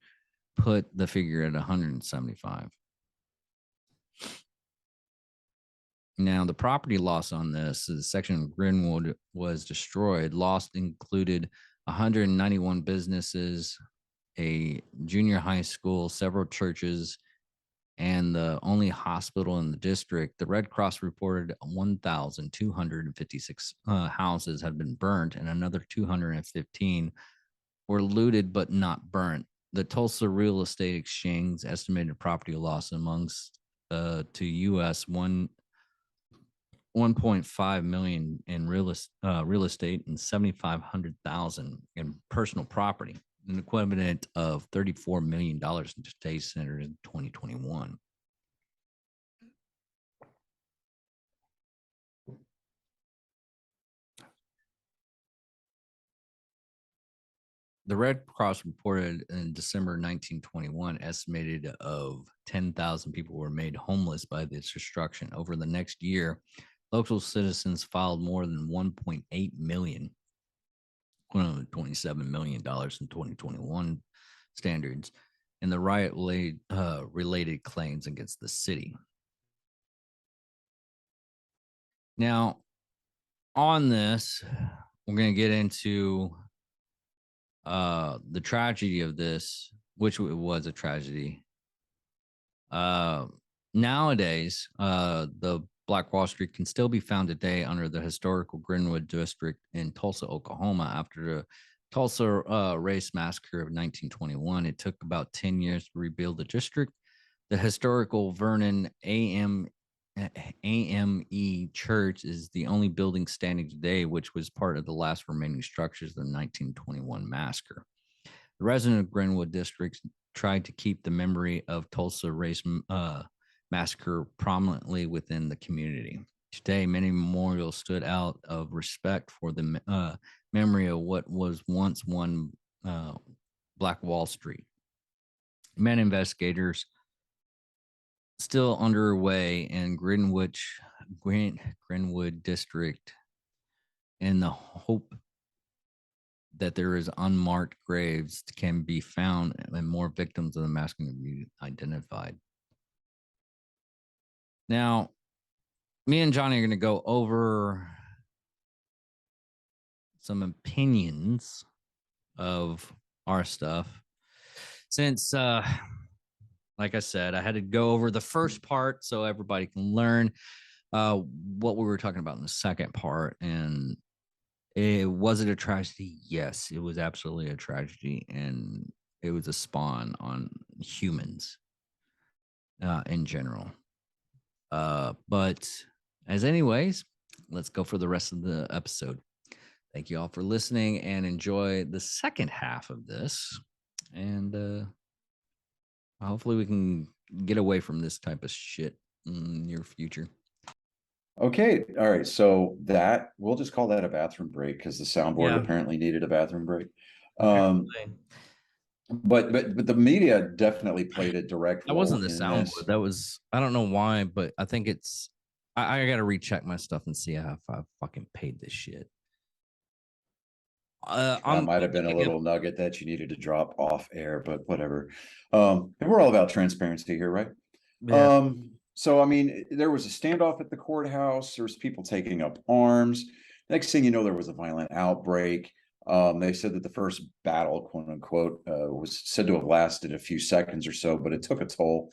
put the figure at 175. Now, the property loss on this, the section of Greenwood was destroyed. Lost included 191 businesses, a junior high school, several churches, and the only hospital in the district. The Red Cross reported 1,256 houses had been burnt, and another 215 were looted but not burnt. The Tulsa Real Estate Exchange estimated property loss amongst to U.S. 1.5 million in real estate and 7,500,000 in personal property, an equivalent of $34 million in today's standard in 2021. The Red Cross reported in December 1921 estimated of 10,000 people were made homeless by this destruction. Over the next year, local citizens filed more than 1.8 million, $27 million in 2021 standards, and the riot related claims against the city. Now, on this, we're going to get into the tragedy of this, which was a tragedy. Nowadays, the Black Wall Street can still be found today under the historical Greenwood District in Tulsa, Oklahoma. After the Tulsa race massacre of 1921, it took about 10 years to rebuild the district. The historical Vernon AME Church is the only building standing today, which was part of the last remaining structures of the 1921 massacre. The residents of Greenwood District tried to keep the memory of Tulsa race massacre prominently within the community. Today, many memorials stood out of respect for the memory of what was once one Black Wall Street. Many investigators still underway in Greenwood District in the hope that there is unmarked graves can be found and more victims of the massacre can be identified. Now, me and Johnny are going to go over some opinions of our stuff. Since like I said, I had to go over the first part so everybody can learn what we were talking about in the second part. And was it a tragedy? Yes, it was absolutely a tragedy. And it was a spawn on humans in general. But as anyways, let's go for the rest of the episode. Thank you all for listening and enjoy the second half of this. And hopefully we can get away from this type of shit in the near future.
Okay, all right. So that we'll just call that a bathroom break because the soundboard
Yeah.
apparently needed a bathroom break.
Apparently.
But the media definitely played a direct
That
role
wasn't the
in
soundboard.
this.
That was, I don't know why, but I think it's, I got to recheck my stuff and see if I fucking paid this shit.
That might have been a little nugget that you needed to drop off air, but whatever. And we're all about transparency here, right?
Yeah.
So I mean, there was a standoff at the courthouse. There was people taking up arms. Next thing you know, there was a violent outbreak. They said that the first battle, quote unquote, was said to have lasted a few seconds or so, but it took a toll.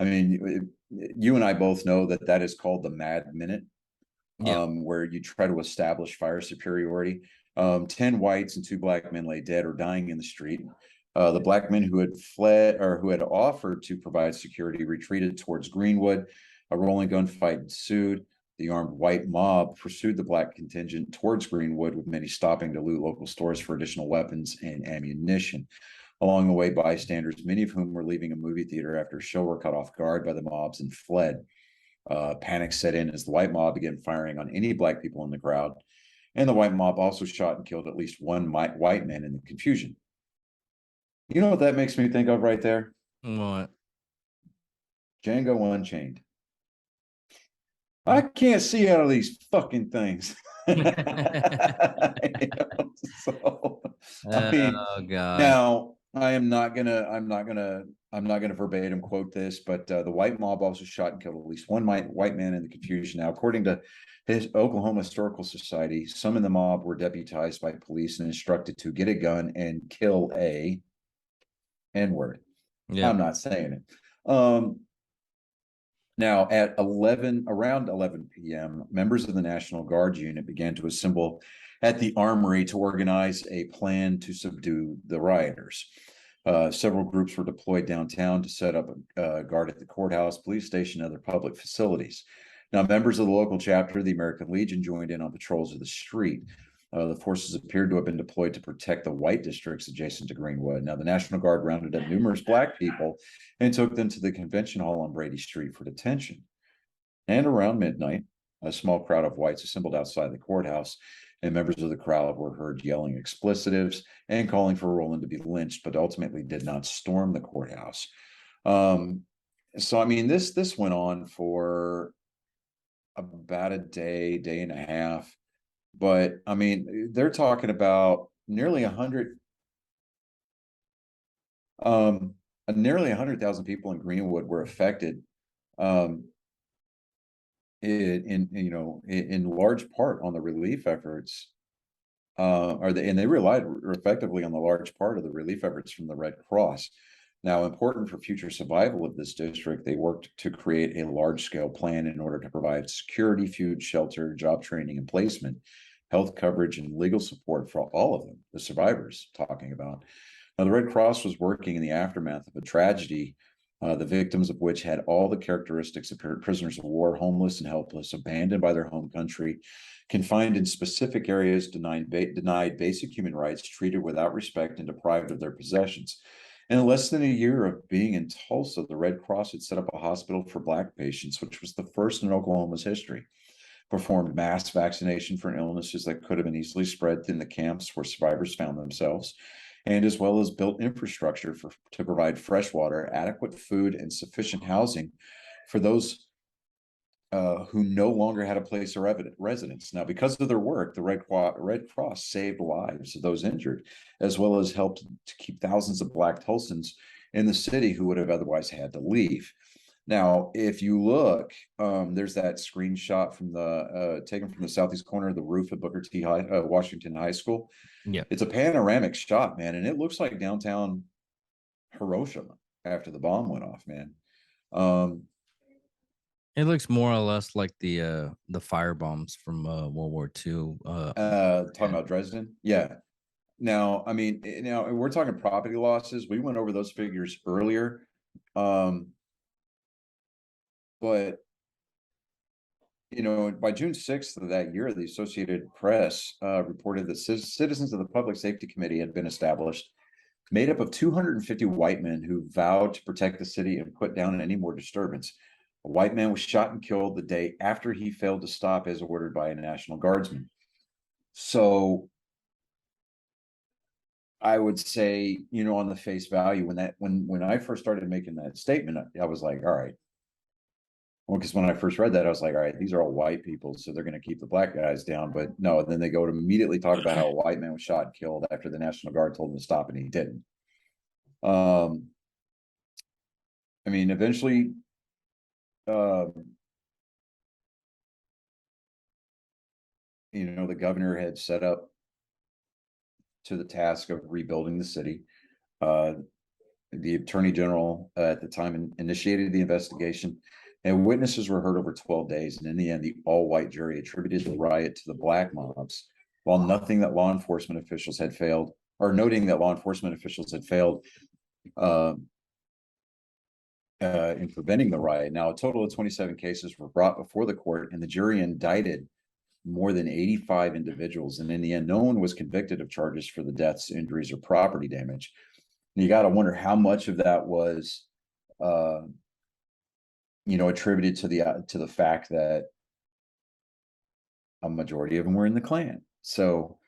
I mean, you and I both know that that is called the Mad Minute,
Yeah.
where you try to establish fire superiority. 10 whites and 2 black men lay dead or dying in the street. The black men who had fled or who had offered to provide security retreated towards Greenwood. A rolling gunfight ensued. The armed white mob pursued the black contingent towards Greenwood, with many stopping to loot local stores for additional weapons and ammunition. Along the way, bystanders, many of whom were leaving a movie theater after a show, were caught off guard by the mobs and fled. Panic set in as the white mob began firing on any black people in the crowd. And the white mob also shot and killed at least one white man in the confusion. You know what that makes me think of right there?
What?
Django Unchained. I can't see out of these fucking things. So, I mean,
Oh God.
now I'm not gonna verbatim quote this, but the white mob also shot and killed at least one white man in the confusion. Now, according to his Oklahoma Historical Society, some in the mob were deputized by police and instructed to get a gun and kill a N-word.
Yeah.
I'm not saying it. Now, at around 11 p.m., members of the National Guard unit began to assemble at the armory to organize a plan to subdue the rioters. Several groups were deployed downtown to set up a guard at the courthouse, police station, and other public facilities. Now, members of the local chapter of the American Legion joined in on patrols of the street. The forces appeared to have been deployed to protect the white districts adjacent to Greenwood. Now, the National Guard rounded up numerous black people and took them to the convention hall on Brady Street for detention. And around midnight, a small crowd of whites assembled outside the courthouse, and members of the crowd were heard yelling explicitives and calling for Rowland to be lynched, but ultimately did not storm the courthouse. So, I mean, this went on for about a day and a half. But I mean, they're talking about nearly 100,000 people in Greenwood were affected, in large part on the relief efforts, and they relied effectively on the large part of the relief efforts from the Red Cross. Now, important for future survival of this district, they worked to create a large-scale plan in order to provide security, food, shelter, job training and placement, health coverage, and legal support for all of them, the survivors talking about. Now, the Red Cross was working in the aftermath of a tragedy, the victims of which had all the characteristics of prisoners of war, homeless and helpless, abandoned by their home country, confined in specific areas, denied basic human rights, treated without respect, and deprived of their possessions. In less than a year of being in Tulsa, the Red Cross had set up a hospital for black patients, which was the first in Oklahoma's history, performed mass vaccination for illnesses that could have been easily spread in the camps where survivors found themselves, and as well as built infrastructure to provide fresh water, adequate food, and sufficient housing for those who no longer had a place of residence. Now, because of their work, the Red Cross saved lives of those injured, as well as helped to keep thousands of Black Tulsans in the city who would have otherwise had to leave. Now, if you look, there's that screenshot from the taken from the southeast corner of the roof of Booker T. Washington High School.
Yeah.
It's a panoramic shot, man, and it looks like downtown Hiroshima after the bomb went off, man.
It looks more or less like the fire bombs from World War II.
Talking about Dresden, yeah. Now, I mean, now we're talking property losses. We went over those figures earlier, but you know, by June 6th of that year, the Associated Press reported that citizens of the Public Safety Committee had been established, made up of 250 white men who vowed to protect the city and put down any more disturbance. A white man was shot and killed the day after he failed to stop as ordered by a National Guardsman. So I would say, you know, on the face value, when I first started making that statement, I was like, all right. Well, because when I first read that, I was like, all right, these are all white people, so they're going to keep the black guys down. But no, then they go to immediately talk about how a white man was shot and killed after the National Guard told him to stop, and he didn't. I mean, eventually, you know, the governor had set up to the task of rebuilding the city. The attorney general at the time initiated the investigation, and witnesses were heard over 12 days. And in the end, the all-white jury attributed the riot to the black mobs, while noting that law enforcement officials had failed in preventing the riot. Now, a total of 27 cases were brought before the court, and the jury indicted more than 85 individuals. And in the end, no one was convicted of charges for the deaths, injuries, or property damage. And you got to wonder how much of that was, you know, attributed to the fact that a majority of them were in the Klan. So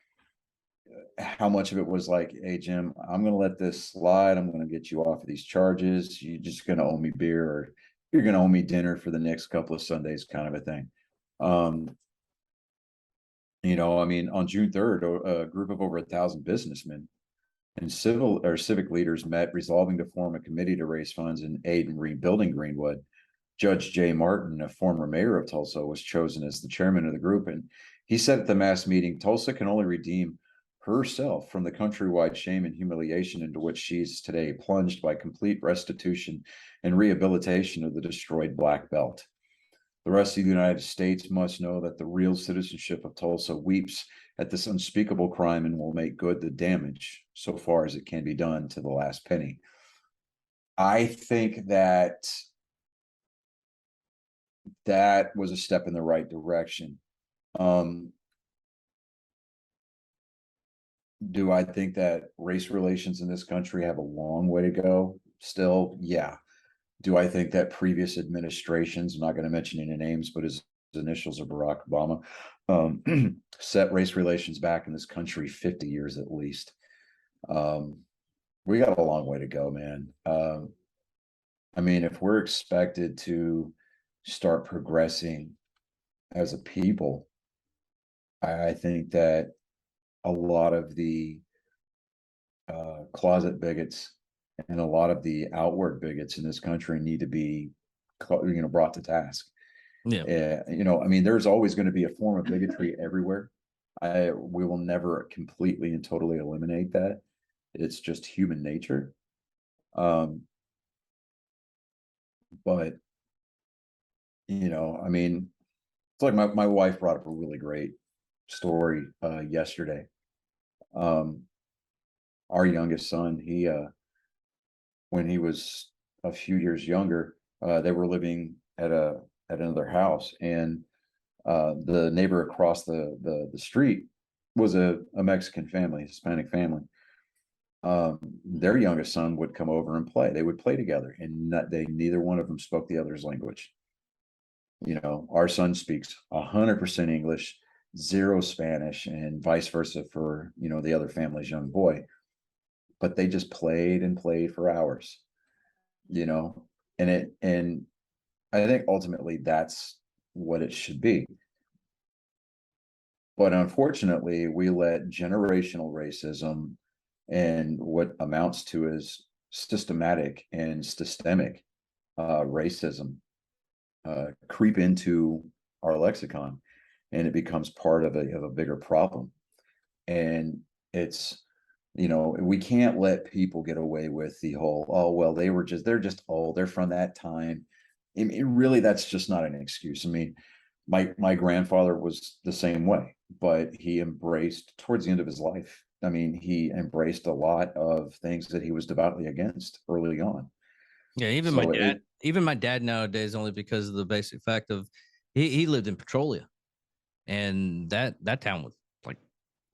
how much of it was like, hey, Jim, I'm going to let this slide. I'm going to get you off of these charges. You're just going to owe me beer, or you're going to owe me dinner for the next couple of Sundays, kind of a thing. You know, I mean, on June 3rd, a group of over 1,000 businessmen and civic leaders met, resolving to form a committee to raise funds and aid in rebuilding Greenwood. Judge Jay Martin, a former mayor of Tulsa, was chosen as the chairman of the group, and he said at the mass meeting, Tulsa can only redeem herself from the countrywide shame and humiliation into which she's today plunged by complete restitution and rehabilitation of the destroyed Black Belt. The rest of the United States must know that the real citizenship of Tulsa weeps at this unspeakable crime and will make good the damage so far as it can be done to the last penny. I think that was a step in the right direction. Do I think that race relations in this country have a long way to go still? Yeah. Do I think that previous administrations, I'm not going to mention any names, but his initials are Barack Obama, set race relations back in this country 50 years at least? We got a long way to go, man. I mean, if we're expected to start progressing as a people, I think that a lot of the closet bigots and a lot of the outward bigots in this country need to be, you know, brought to task.
Yeah.
You know, I mean, there's always going to be a form of bigotry everywhere. We will never completely and totally eliminate that. It's just human nature. But you know, I mean, it's like my wife brought up a really great story yesterday. Our youngest son, he when he was a few years younger, they were living at another house, and the neighbor across the street was a Mexican family, Hispanic family. Their youngest son would come over and play. They would play together, and neither one of them spoke the other's language. You know, our son speaks 100% English, zero Spanish, and vice versa for, you know, the other family's young boy. But they just played and played for hours, you know, and I think ultimately that's what it should be. But unfortunately, we let generational racism and what amounts to as systematic and systemic racism creep into our lexicon, and it becomes part of a bigger problem. And it's, we can't let people get away with the whole, oh, well, they're just old, they're from that time. Really, that's just not an excuse. I mean, my grandfather was the same way, but he embraced towards the end of his life. I mean, he embraced a lot of things that he was devoutly against early on.
Yeah,
So
even my dad nowadays, only because of the basic fact of he lived in Petrolia, and that town was like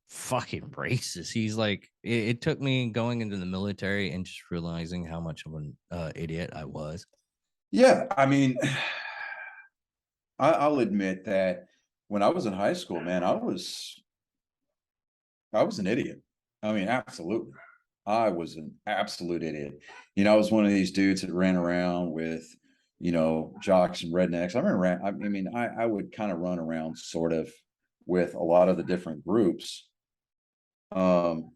fucking racist. He's like, it took me going into the military and just realizing how much of an idiot I was.
yeah, I mean, I'll admit that when I was in high school, man, I was an idiot. I mean, absolutely. I was an absolute idiot. I was one of these dudes that ran around with, jocks and rednecks. I would kind of run around sort of with a lot of the different groups. And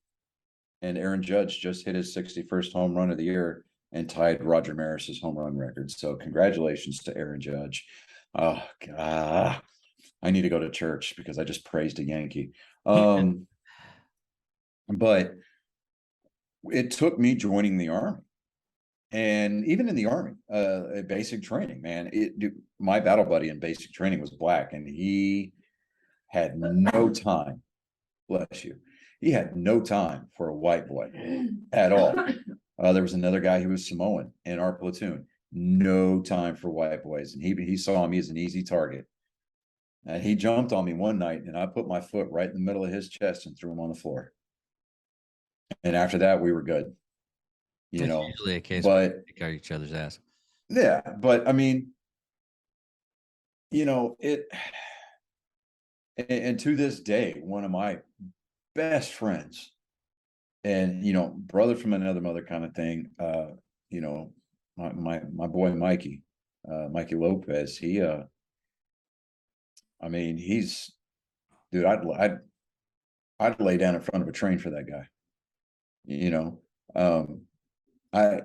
Aaron Judge just hit his 61st home run of the year and tied Roger Maris's home run record. So congratulations to Aaron Judge. Oh God, I need to go to church because I just praised a Yankee. But it took me joining the Army. And even in the Army, basic training, man, my battle buddy in basic training was black, and he had no time, bless you. He had no time for a white boy at all. There was another guy who was Samoan in our platoon, no time for white boys. And he saw me as an easy target. And he jumped on me one night, and I put my foot right in the middle of his chest and threw him on the floor. And after that, we were good.
It's usually a case
but
where we kick each other's ass.
yeah, but I mean, it, and to this day, one of my best friends and, brother from another mother kind of thing, my boy, Mikey Lopez, he's, dude, I'd lay down in front of a train for that guy,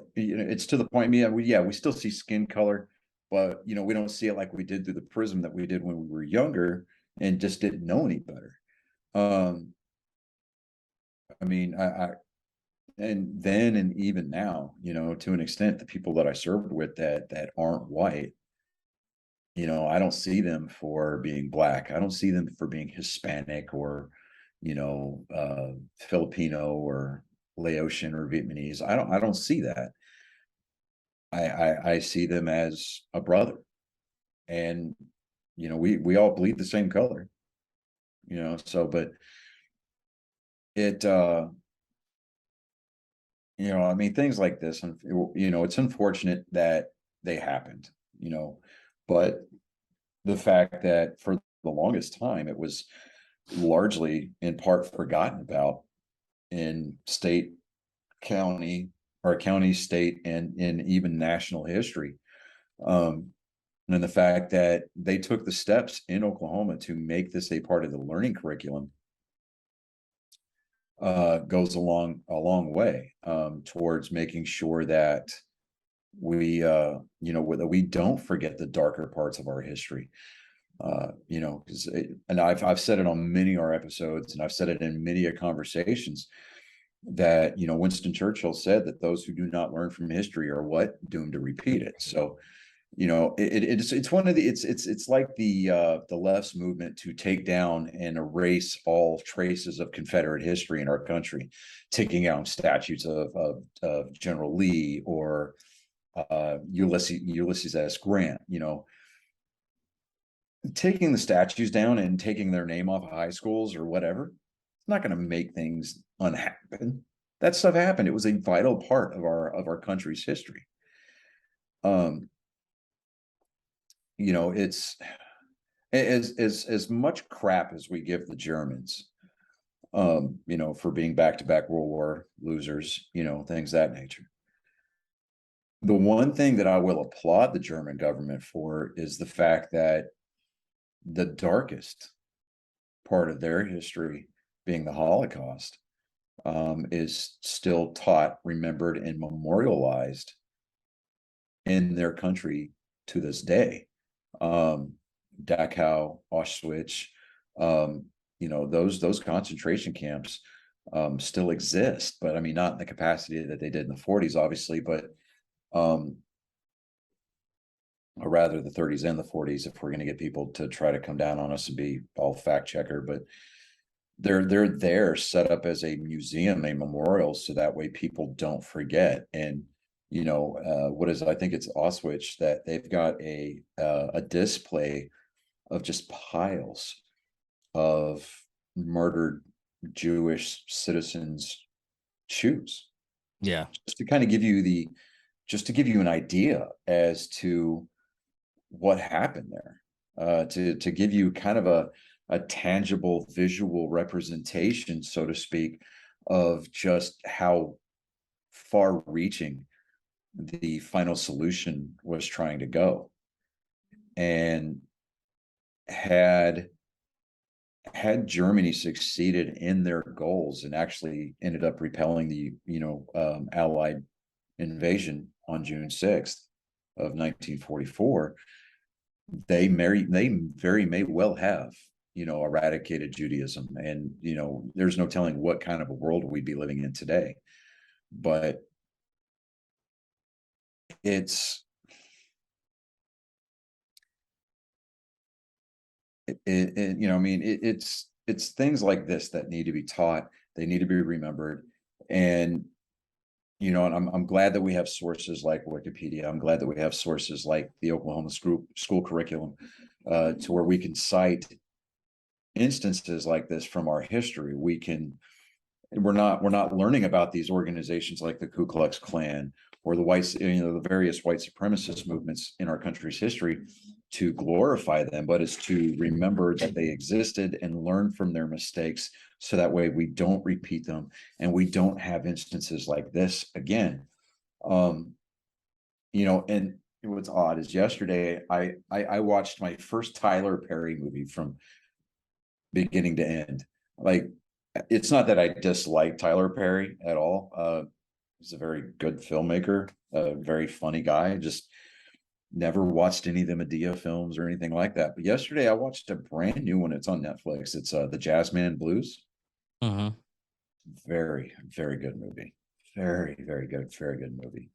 it's to the point, we still see skin color, but we don't see it like we did through the prism that we did when we were younger and just didn't know any better. I and then and even now, to an extent, the people that I served with that aren't white, I don't see them for being black. I don't see them for being Hispanic or, Filipino or Laotian or Vietnamese. I don't see that. I see them as a brother, and we all bleed the same color, so, but it things like this, and it's unfortunate that they happened, but the fact that for the longest time it was largely in part forgotten about in state, county, or county, state, and in even national history. And the fact that they took the steps in Oklahoma to make this a part of the learning curriculum goes a long way towards making sure that we that we don't forget the darker parts of our history. And I've said it on many of our episodes, and I've said it in many conversations that Winston Churchill said that those who do not learn from history are doomed to repeat it. So it's one of the it's like the left's movement to take down and erase all traces of Confederate history in our country, taking down statues of General Lee or Ulysses S. Grant, taking the statues down and taking their name off of high schools or whatever. It's not going to make things unhappen. That stuff happened. It was a vital part of our country's history. It's as much crap as we give the Germans, for being back-to-back World War losers, things that nature. The one thing that I will applaud the German government for is the fact that the darkest part of their history, being the Holocaust, is still taught, remembered, and memorialized in their country to this day. Dachau, Auschwitz, those concentration camps still exist, but I mean, not in the capacity that they did in the 40s, obviously, but or rather the 30s and the 40s, if we're going to get people to try to come down on us and be all fact checker, but they're there set up as a museum, a memorial, so that way people don't forget. And what is it? I think it's Auschwitz that they've got a display of just piles of murdered Jewish citizens' shoes,
Yeah.
just to kind of give you an idea as to what happened there, to give you kind of a tangible visual representation, so to speak, of just how far reaching the final solution was trying to go. And had Germany succeeded in their goals and actually ended up repelling the Allied invasion on June 6th of 1944, they very may well have eradicated Judaism. And there's no telling what kind of a world we'd be living in today. But it's it's things like this that need to be taught. They need to be remembered. And and I'm glad that we have sources like Wikipedia. I'm glad that we have sources like the Oklahoma school curriculum, to where we can cite instances like this from our history. We're not learning about these organizations like the Ku Klux Klan or the various white supremacist movements in our country's history to glorify them, but it's to remember that they existed and learn from their mistakes, so that way we don't repeat them and we don't have instances like this again. And what's odd is yesterday I watched my first Tyler Perry movie from beginning to end. Like, it's not that I dislike Tyler Perry at all. He's a very good filmmaker, a very funny guy. Just never watched any of the Medea films or anything like that. But yesterday I watched a brand new one. It's on Netflix. It's The Jazzman Blues.
Mm-hmm.
Very, very good movie. Very, very good. Very good movie.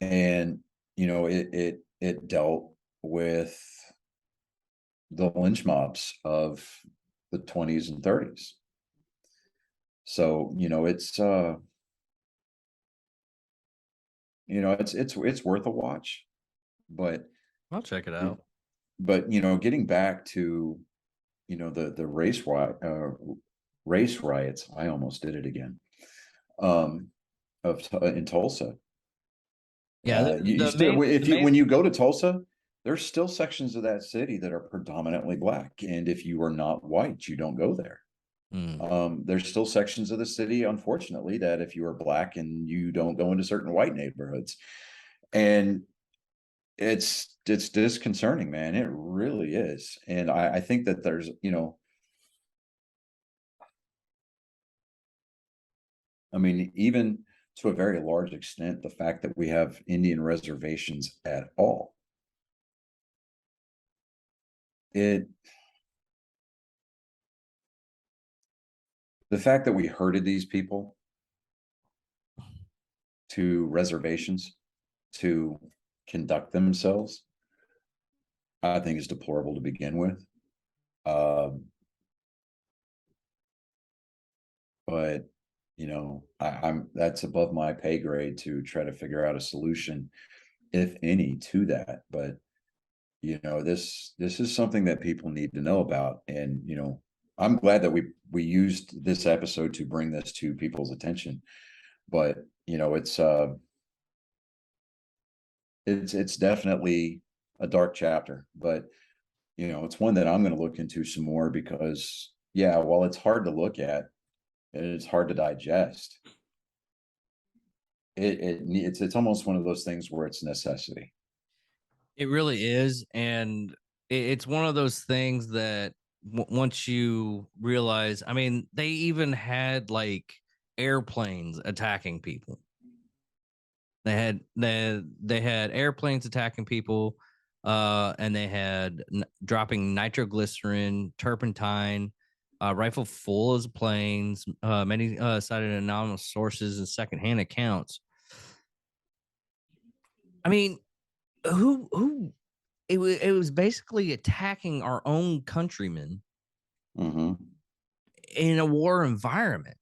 And it dealt with the lynch mobs of the 20s and 30s. So it's worth a watch. But
I'll check it out.
But getting back to the race riots, I almost did it again. In Tulsa.
Yeah,
when you go to Tulsa, there's still sections of that city that are predominantly black, and if you are not white, you don't go there. There's still sections of the city, unfortunately, that if you are black and you don't go into certain white neighborhoods, and it's disconcerting, man. It really is. And I think that there's I mean, even to a very large extent, the fact that we have Indian reservations at all, the fact that we herded these people to reservations to conduct themselves, I think is deplorable to begin with. But I'm that's above my pay grade to try to figure out a solution, if any, to that. But this is something that people need to know about. And I'm glad that we used this episode to bring this to people's attention. But it's definitely a dark chapter. But it's one that I'm going to look into some more, because while it's hard to look at and it's hard to digest, it's almost one of those things where it's necessity.
It really is. And it's one of those things that once you realize, I mean, they even had like airplanes attacking people. They had airplanes attacking people, and they had dropping nitroglycerin, turpentine, rifle full of planes. Many cited anonymous sources and secondhand accounts. I mean, who? It was basically attacking our own countrymen in a war environment.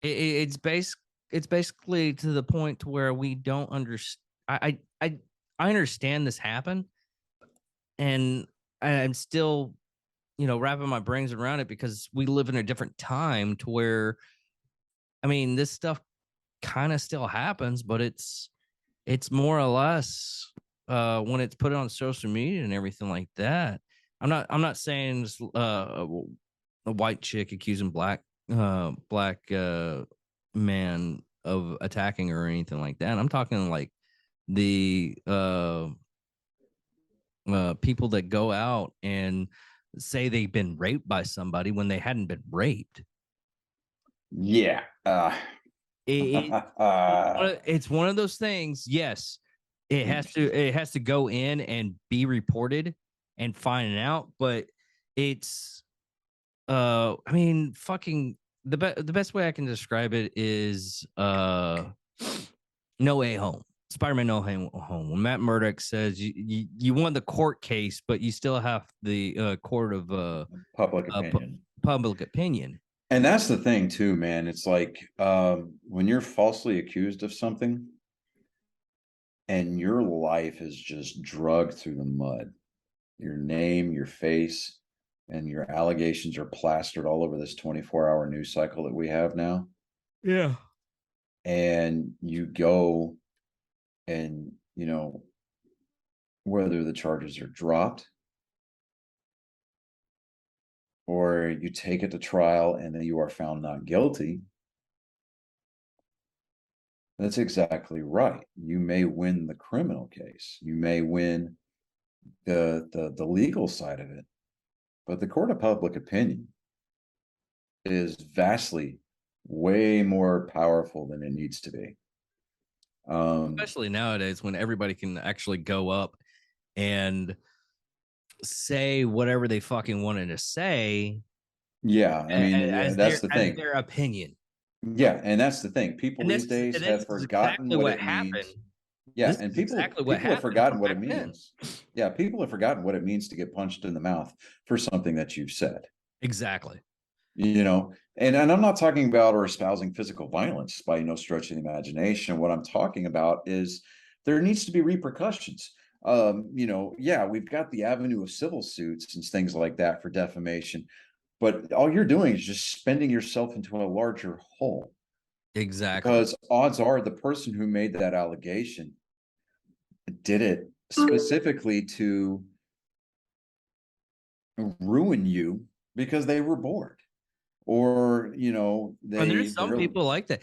It's basically to the point to where we don't understand. I understand this happened, and I'm still, wrapping my brains around it because we live in a different time to where, I mean, this stuff kind of still happens, but it's more or less when it's put on social media and everything like that. I'm not saying a white chick accusing black man of attacking her or anything like that. I'm talking like the people that go out and say they've been raped by somebody when they hadn't been raped.
Yeah.
It's one of those things. Yes, it has to go in and be reported and find out, but it's I mean, fucking the best way I can describe it is No Way Home. Spider-Man No Home. When Matt Murdock says you won the court case, but you still have the court of
public opinion.
Public opinion.
And that's the thing too, man. It's like when you're falsely accused of something and your life is just dragged through the mud, your name, your face, and your allegations are plastered all over this 24-hour news cycle that we have now.
Yeah.
And you go and, whether the charges are dropped or you take it to trial and then you are found not guilty, that's exactly right. You may win the criminal case. You may win the legal side of it. But the court of public opinion is vastly way more powerful than it needs to be.
Especially nowadays when everybody can actually go up and say whatever they fucking wanted to say.
Yeah, I mean, that's the thing.
Their opinion.
Yeah, and that's the thing. People these days have forgotten what it means. Yeah, and people have forgotten what it means. Yeah, people have forgotten what it means to get punched in the mouth for something that you've said.
Exactly.
And I'm not talking about or espousing physical violence by no stretch of the imagination. What I'm talking about is there needs to be repercussions. Yeah, we've got the avenue of civil suits and things like that for defamation, but all you're doing is just spending yourself into a larger hole.
Exactly.
Because odds are the person who made that allegation did it specifically to ruin you because they were bored. Or
there's some people like that.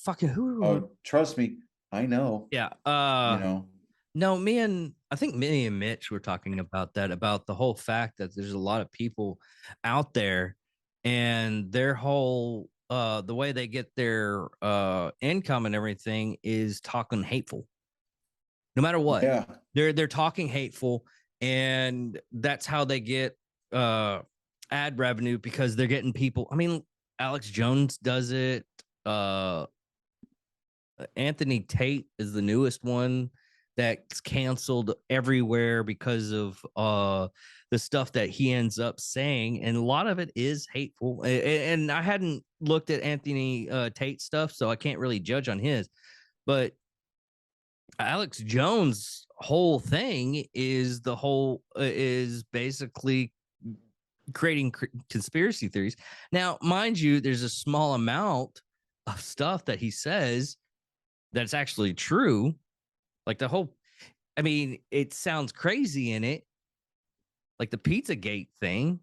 Fucking who?
Oh, trust me, I know.
Yeah. No, I think me and Mitch were talking about that, about the whole fact that there's a lot of people out there, and their whole the way they get their income and everything is talking hateful. No matter what,
yeah,
they're talking hateful, and that's how they get ad revenue, because they're getting people. I mean, Alex Jones does it. Anthony Tate is the newest one that's canceled everywhere because of the stuff that he ends up saying, and a lot of it is hateful. And I hadn't looked at Anthony Tate stuff, so I can't really judge on his. But Alex Jones' whole thing is is basically creating conspiracy theories. Now, mind you, there's a small amount of stuff that he says that's actually true. Like it sounds crazy in it, like the Pizzagate thing,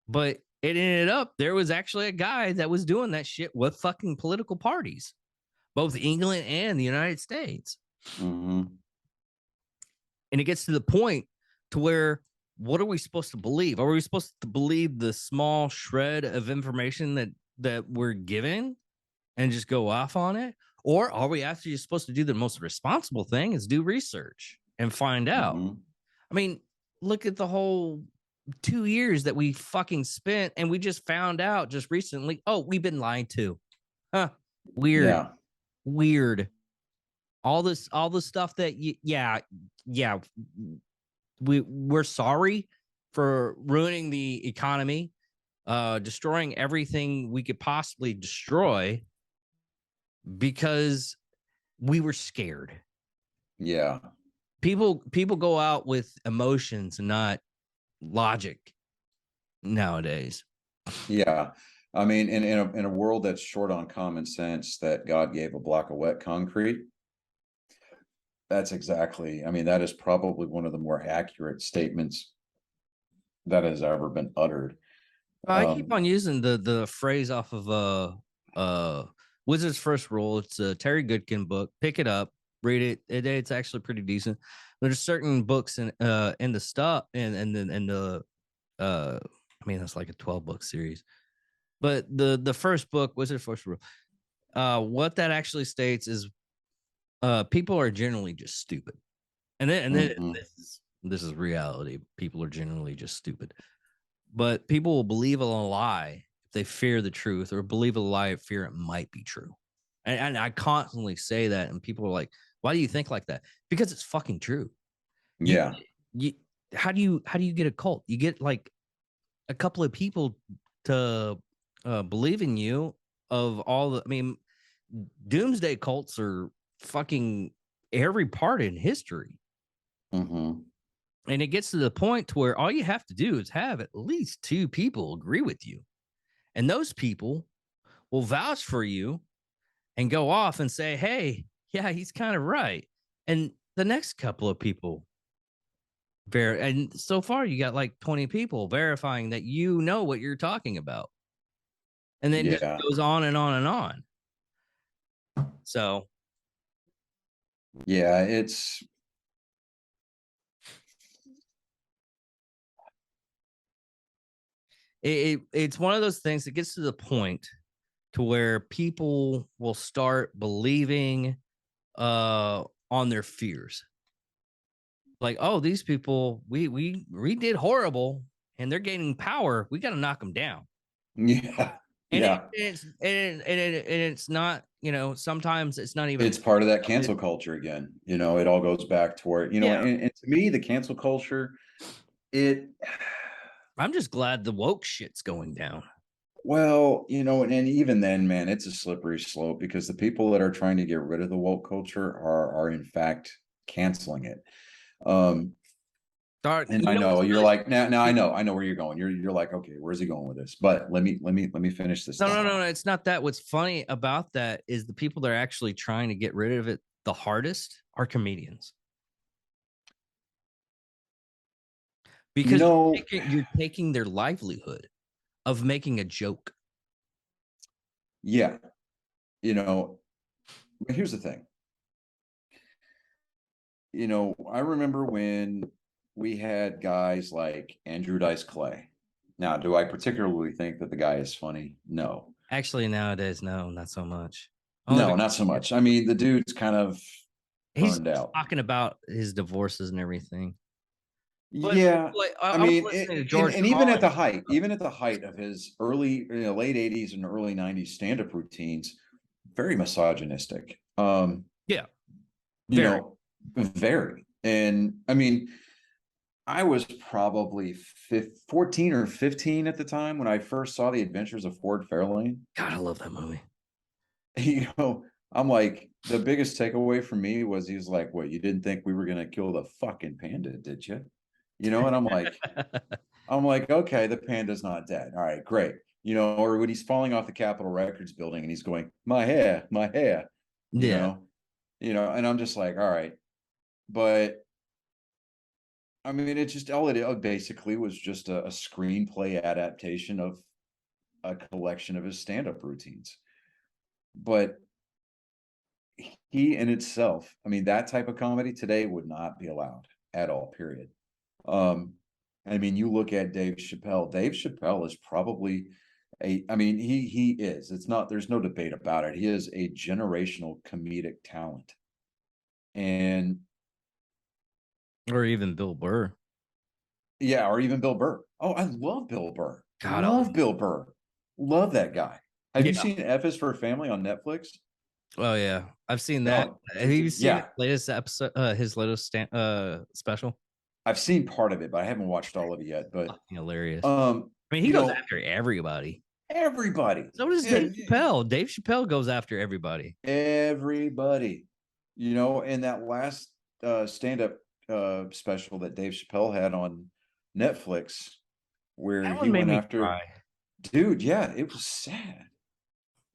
but it ended up there was actually a guy that was doing that shit with fucking political parties, both England and the United States.
Mm-hmm.
And it gets to the point to where, what are we supposed to believe? Are we supposed to believe the small shred of information that that we're given and just go off on it? Or are we actually supposed to do the most responsible thing is do research and find out?
Mhm.
I mean, look at the whole 2 years that we fucking spent, and we just found out just recently, oh, we've been lied to. Huh. Weird.
Yeah.
Weird. All the stuff that yeah, we're sorry for ruining the economy, destroying everything we could possibly destroy because we were scared.
Yeah.
People go out with emotions and not logic nowadays.
Yeah. I mean, in a world that's short on common sense, that God gave a block of wet concrete. That's exactly, I mean, that is probably one of the more accurate statements that has ever been uttered.
I keep on
Um,
using the phrase off of Wizard's First Rule. It's a Terry Goodkin book. Pick it up, read it. It's actually pretty decent. There's certain books in the stuff and the I mean that's like a 12 book series. But the first book, Wizard's First Rule, what that actually states is people are generally just stupid. And then
mhm.
this is reality. People are generally just stupid. But people will believe a lie if they fear the truth, or believe a lie if fear it might be true. And I constantly say that, and people are like, "Why do you think like that?" Because it's fucking true. You,
Yeah.
you, how do you get a cult? You get like a couple of people to believe in you. Of all the, I mean, doomsday cults are fucking every part in history.
Mhm.
And it gets to the point to where all you have to do is have at least two people agree with you. And those people will vouch for you and go off and say, hey, yeah, he's kind of right. And the next couple of people and so far you got like 20 people verifying that you know what you're talking about. And then it just
Yeah.
goes on and on and on. So
Yeah.
it's one of those things that gets to the point to where people will start believing on their fears. Like, oh, these people, we did horrible and they're gaining power. We got to knock them down.
Yeah.
And
Yeah.
it's not, sometimes it's not even
It's part of that cancel culture again. It all goes back to where,
yeah.
and to me, the cancel culture, it,
I'm just glad the woke shit's going down.
well, and even then, man, it's a slippery slope, because the people that are trying to get rid of the woke culture are in fact canceling it. Um,
Dark,
and
you
I
know
know
what's
you're
nice?
like, now I know where you're going. You're like, okay, where's he going with this? But let me finish this
No, no,
thought.
no, no. It's not that. What's funny about that is the people that are actually trying to get rid of it the hardest are comedians.
You
Because
know,
you're taking their livelihood of making a joke.
yeah, but here's the thing. I remember when we had guys like Andrew Dice Clay. Now, do I particularly think that the guy is funny? No.
Actually, nowadays, no, not so much. Only
No, not so much. I mean, the dude's kind of
he's
burned out.
talking about his divorces and everything. But
Yeah.
like,
I
I was
mean,
listening to
and,
George
and even at
Carlin.
the height, of his early, late 80s and early 90s stand-up routines, very misogynistic.
Yeah,
You
very.
know, very. And I mean, I was probably 14 or 15 at the time when I first saw The Adventures of Ford Fairlane.
God, I love that movie.
I'm like, the biggest takeaway for me was he's like, "What, you didn't think we were gonna kill the fucking panda, did you?" And I'm like, okay, the panda's not dead. All right, great. Or when he's falling off the Capitol Records building and he's going, my hair, you
Yeah,
know, and I'm just like, all right. But I mean, it just all it basically was just a screenplay adaptation of a collection of his stand-up routines. But he in itself, I mean, that type of comedy today would not be allowed at all, period. Um, I mean, you look at Dave Chappelle. Dave Chappelle is probably, I mean, he is. It's not. There's no debate about it. He is a generational comedic talent, and
Or even Bill Burr.
yeah, or even Bill Burr. Oh, I love Bill Burr.
God,
Love Bill Burr. Love that guy. Have you
yeah.
seen F is for Family on Netflix?
Oh yeah, I've seen that.
Oh,
Have you seen his
yeah.
latest episode? His latest special.
I've seen part of it, but I haven't watched all of it yet. But
Fucking hilarious.
um,
I mean, he
you
goes
know,
after everybody.
everybody.
So does
Yeah,
Dave Chappelle. Dave Chappelle goes after everybody.
everybody. You know, in that last stand-up special that Dave Chappelle had on Netflix, where
That
he
one made
went
me
after,
cry.
dude, yeah, it was sad.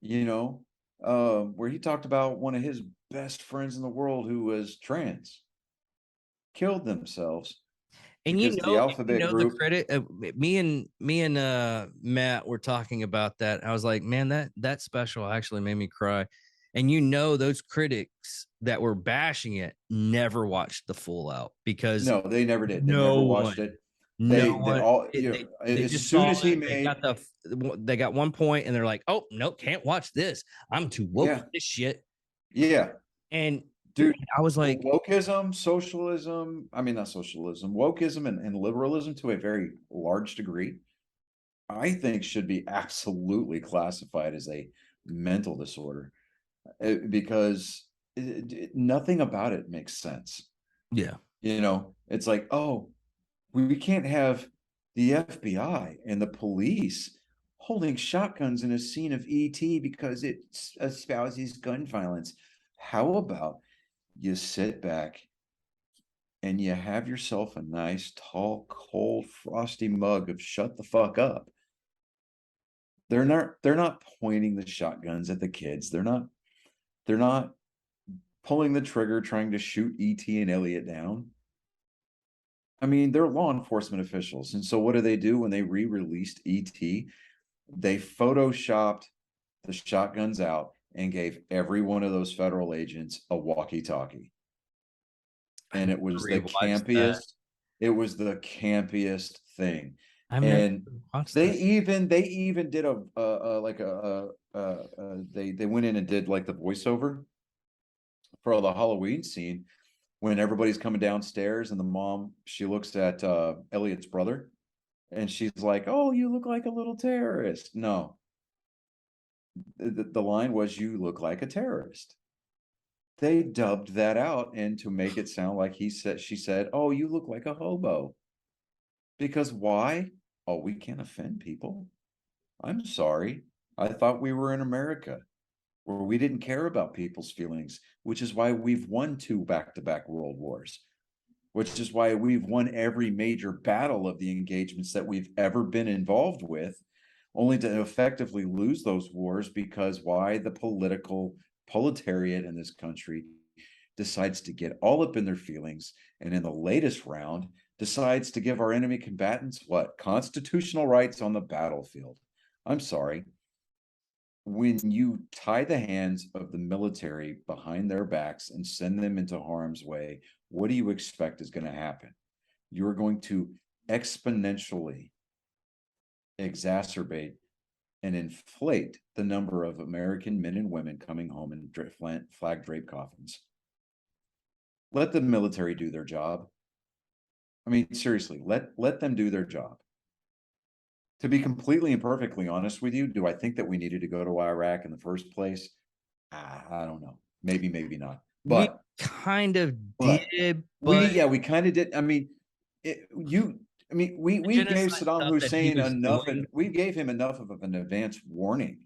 You know, where he talked about one of his best friends in the world who was trans, killed themselves
And
because the
you
alphabet
know the
group.
credit. Me and Matt were talking about that. I was like, man, that special actually made me cry. And you know, those critics that were bashing it never watched the full out because
No, they never did. They
no
never
one,
watched it.
no
They
one,
all,
it,
you know,
they
as
just
soon
saw
as he
it.
made,
They got one point and they're like, oh no, can't watch this. I'm too woke
yeah,
for this shit.
yeah,
And
dude,
I was like,
wokeism, socialism, I mean, not socialism, wokeism and liberalism to a very large degree, I think should be absolutely classified as a mental disorder because nothing about it makes sense.
yeah,
You know, it's like, oh, we can't have the FBI and the police holding shotguns in a scene of ET because it espouses gun violence. How about you sit back and you have yourself a nice, tall, cold, frosty mug of shut the fuck up? They're not pointing the shotguns at the kids. They're not pulling the trigger trying to shoot ET and Elliot down. I mean, they're law enforcement officials. And so what do they do when they re-released ET? They photoshopped the shotguns out and gave every one of those federal agents a walkie-talkie. And it was the
rewatched that.
campiest, it was the campiest thing.
I've never
And
watched
they
that.
even did they went in and did like the voiceover for the Halloween scene when everybody's coming downstairs and the mom, she looks at Elliot's brother and she's like, "Oh, you look like a little terrorist." No, the line was, "You look like a terrorist." They dubbed that out, and to make it sound like she said, "Oh, you look like a hobo." Because why? Oh, we can't offend people. I'm sorry. I thought we were in America where we didn't care about people's feelings, which is why we've won 2 back-to-back world wars, which is why we've won every major battle of the engagements that we've ever been involved with, only to effectively lose those wars because why? The proletariat in this country decides to get all up in their feelings, and in the latest round decides to give our enemy combatants what? Constitutional rights on the battlefield. I'm sorry. When you tie the hands of the military behind their backs and send them into harm's way, what do you expect is going to happen? You're going to exponentially exacerbate and inflate the number of American men and women coming home in flag draped coffins. Let the military do their job. I mean, seriously, let them do their job. To be completely and perfectly honest with you, do I think that we needed to go to Iraq in the first place? I don't know. Maybe, maybe not.
We
But
kind of
but
did, but
we kind of did. I mean, we gave
genocide
Saddam
stuff that he
Hussein
was
enough, and
doing.
we gave him enough of an advance warning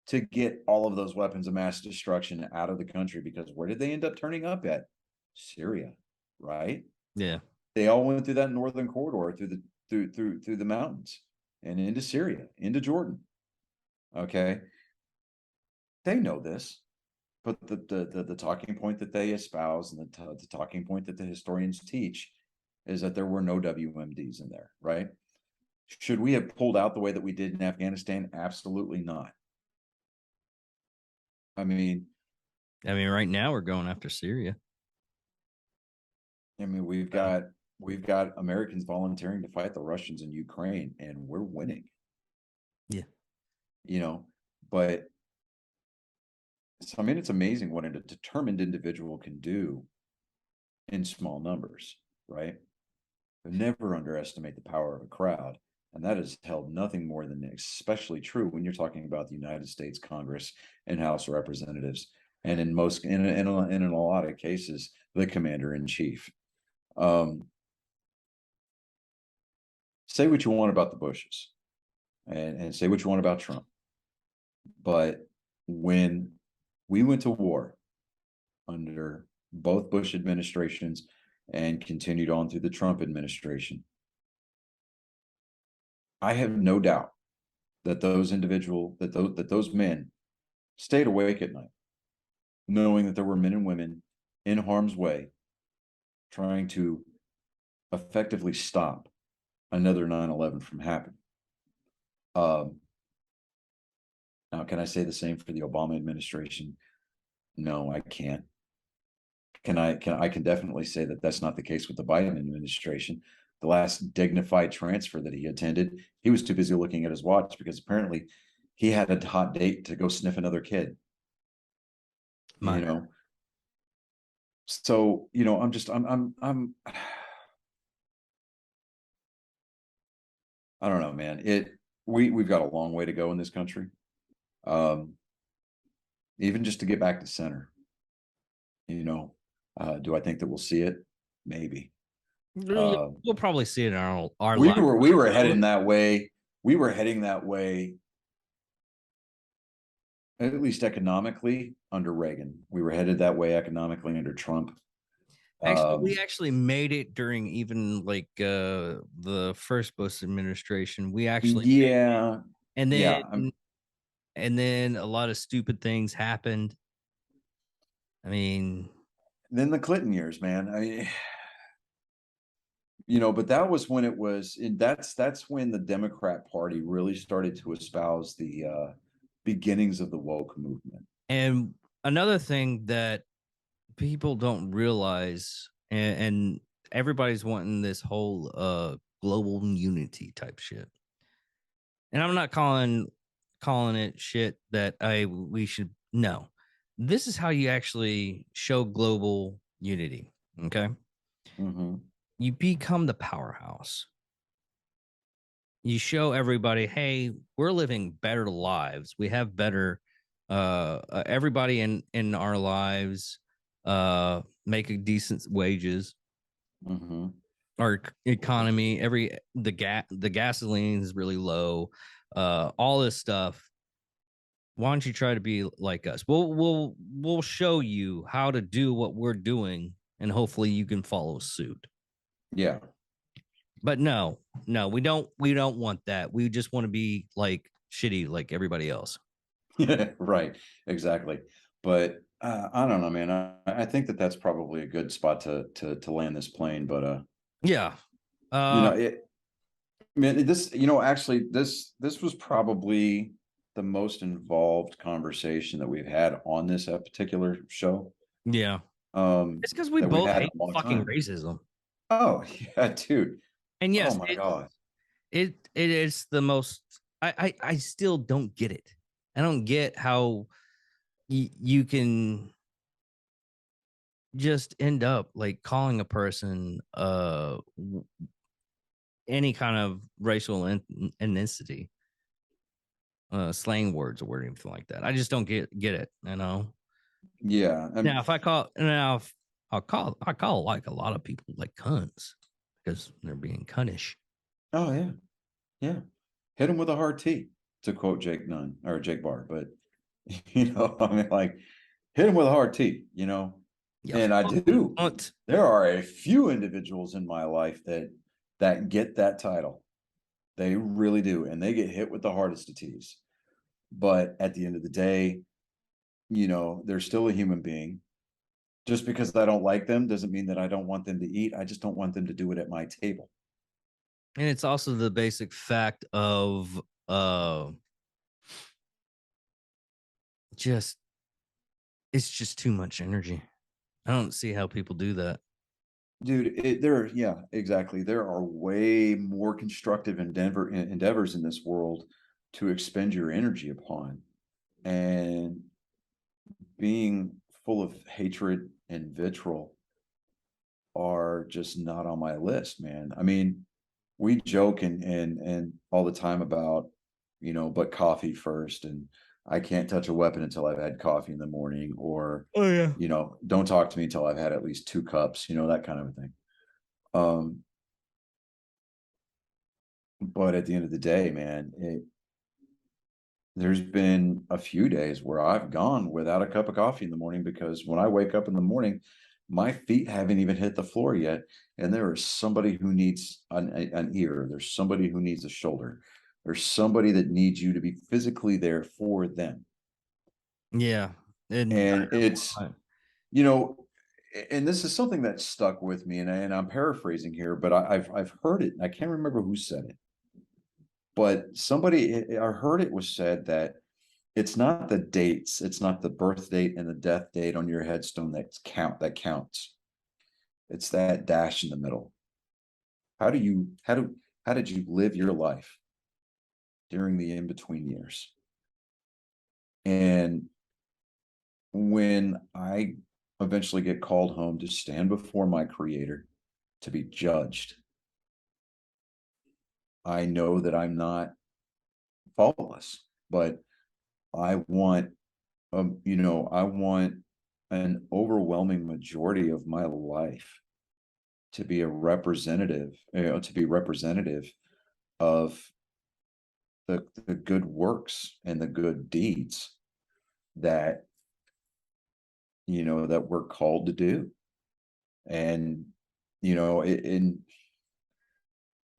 to get all of those weapons of mass destruction out of the country. Because where did they end up turning up at? Syria, right?
Yeah.
They all went through that northern corridor through the mountains and into Syria, into Jordan. Okay, they know this, but the talking point that they espouse and the talking point that the historians teach is that there were no WMDs in there, right? Should we have pulled out the way that we did in Afghanistan? Absolutely not. I mean,
Right now we're going after Syria.
we've got Americans volunteering to fight the Russians in Ukraine, and we're winning.
Yeah.
but so, I mean, it's amazing what a determined individual can do in small numbers, right? But never underestimate the power of a crowd. And that is held nothing more than especially true when you're talking about the United States Congress and House of Representatives, and in a lot of cases, the commander in chief. Say what you want about the Bushes, and say what you want about Trump, but when we went to war under both Bush administrations and continued on through the Trump administration, I have no doubt that those men stayed awake at night, knowing that there were men and women in harm's way trying to effectively stop another 9/11 from happening. Now, can I say the same for the Obama administration? No, I can't. I can definitely say that that's not the case with the Biden administration. The last dignified transfer that he attended, he was too busy looking at his watch because apparently he had a hot date to go sniff another kid.
My,
So, I'm I don't know, man. We've got a long way to go in this country. Even just to get back to center, do I think that we'll see it? Maybe.
we'll probably see it in our
we
life.
were heading that way. We were heading that way, at least economically, under Reagan. We were headed that way economically under Trump.
Actually, we actually made it during even like the first Bush administration. We actually
yeah,
and
yeah.
then a lot of stupid things happened. I mean,
Then the Clinton years, man. I mean, but that was when that's when the Democrat Party really started to espouse the beginnings of the woke movement.
and another thing that people don't realize, and everybody's wanting this whole global unity type shit. And I'm not calling it shit that we should no. This is how you actually show global unity. Okay.
Mm-hmm.
You become the powerhouse. You show everybody, hey, we're living better lives. We have better everybody in our lives make a decent wages.
Mm-hmm.
Our economy, the gasoline is really low. All this stuff. Why don't you try to be like us? We'll show you how to do what we're doing, and hopefully you can follow suit.
Yeah.
But no, we don't want that. We just want to be like shitty like everybody else.
Right. Exactly. But I don't know, man. I think that that's probably a good spot to land this plane. But
Yeah.
it. Man, actually, this was probably the most involved conversation that we've had on this particular show.
Yeah. It's because we
That we've
both
had in
hate
a long
fucking
time.
racism.
Oh yeah, dude.
And
Oh
yes,
my God.
it is the most. I still don't get it. I don't get how you can just end up like calling a person any kind of racial ethnicity, slang words or anything like that. I just don't get it.
Yeah.
Now if I call now if I call like a lot of people like cunts because they're being cunnish.
Oh yeah. Yeah. Hit him with a hard T, to quote Jake Nunn or Jake Barr. But I mean, like, hit him with a hard T,
Yeah,
and I do.
cunt.
There are a few individuals in my life that get that title. They really do, and they get hit with the hardest of T's. But at the end of the day, they're still a human being. Just because I don't like them doesn't mean that I don't want them to eat. I just don't want them to do it at my table.
And it's also the basic fact of just it's just too much energy. I don't see how people do that.
Dude, yeah, exactly. There are way more constructive endeavors in this world to expend your energy upon. And being full of hatred and vitriol are just not on my list, man. I mean, we joke and all the time about, but coffee first, and I can't touch a weapon until I've had coffee in the morning, or
Oh yeah.
don't talk to me until I've had at least 2 cups, that kind of a thing. But at the end of the day, man, there's been a few days where I've gone without a cup of coffee in the morning, because when I wake up in the morning, my feet haven't even hit the floor yet. And there is somebody who needs an ear. There's somebody who needs a shoulder. There's somebody that needs you to be physically there for them.
Yeah.
And it's, you know, and this is something that stuck with me, and I'm paraphrasing here, but I've heard it. I can't remember who said it, but I heard it was said that it's not the dates, it's not the birth date and the death date on your headstone that counts. It's that dash in the middle. How did you live your life during the in-between years? And when I eventually get called home to stand before my creator to be judged, I know that I'm not faultless, but I want I want an overwhelming majority of my life to be representative of the good works and the good deeds that that we're called to do. And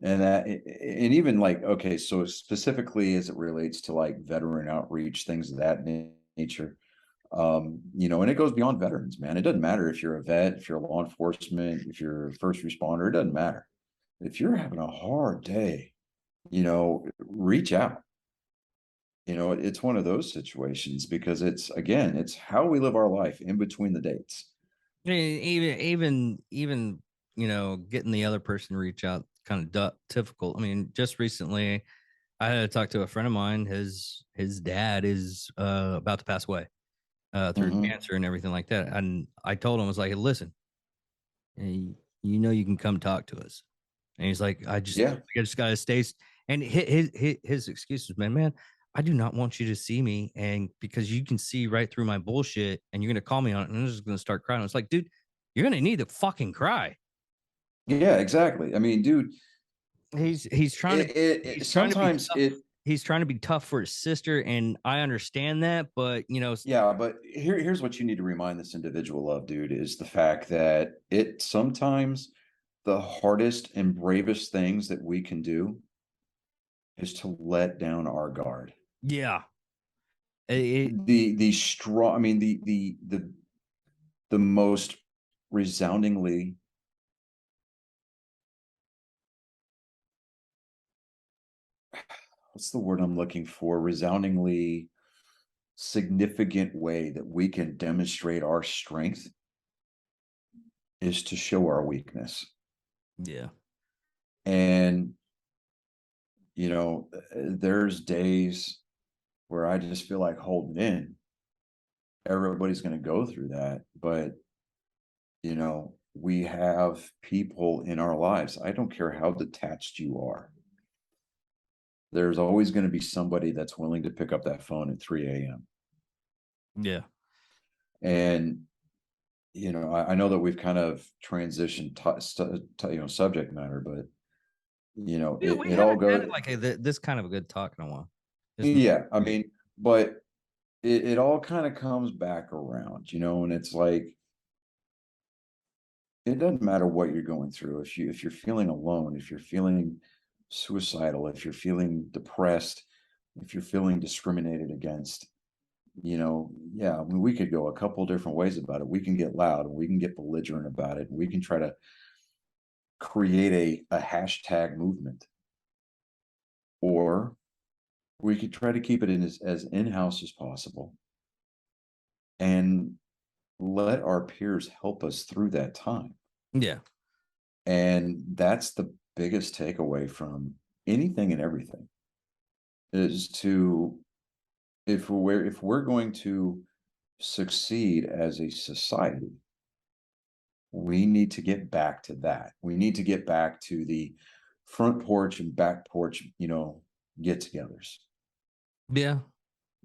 and even like, okay, so specifically as it relates to like veteran outreach, things of that nature, and it goes beyond veterans, man. It doesn't matter if you're a vet, if you're a law enforcement, if you're a first responder, it doesn't matter. If you're having a hard day, reach out. It's one of those situations, because it's how we live our life in between the dates.
Even getting the other person to reach out kind of difficult. I mean, just recently I had to talk to a friend of mine. His dad is about to pass away through
Mhm.
cancer and everything like that. And I told him, I was like, hey, listen, you can come talk to us. And he's like,
Yeah.
I just gotta stay. And his excuse was, man, I do not want you to see me, and because you can see right through my bullshit, and you're gonna call me on it, and I'm just gonna start crying. It's like, dude, you're gonna need to fucking cry.
Yeah, exactly. I mean, dude,
He's trying to he's trying to be
sometimes
tough. He's trying to be tough for his sister, and I understand that, but
yeah, but here's what you need to remind this individual of, dude, is the fact that it sometimes the hardest and bravest things that we can do is to let down our guard.
yeah, it,
The strong, I mean, the most resoundingly, what's the word I'm looking for? Resoundingly significant way that we can demonstrate our strength is to show our weakness.
yeah,
And, there's days where I just feel like holding in. Everybody's going to go through that. But, we have people in our lives. I don't care how detached you are. There's always going to be somebody that's willing to pick up that phone at 3 a.m.
yeah.
And, I know that we've kind of transitioned subject matter, but,
Yeah, we
it all
haven't had
goes,
like this kind of a good talk in a while.
yeah, I mean, but it all kind of comes back around, and it's like, it doesn't matter what you're going through. If you're feeling alone, if you're feeling suicidal, if you're feeling depressed, if you're feeling discriminated against, yeah, I mean, we could go a couple different ways about it. We can get loud and we can get belligerent about it. And we can try to create a hashtag movement, or we could try to keep it as in-house as possible and let our peers help us through that time.
Yeah.
And that's the biggest takeaway from anything and everything. is to, if we're going to succeed as a society, we need to get back to that. We need to get back to the front porch and back porch, get-togethers.
Yeah.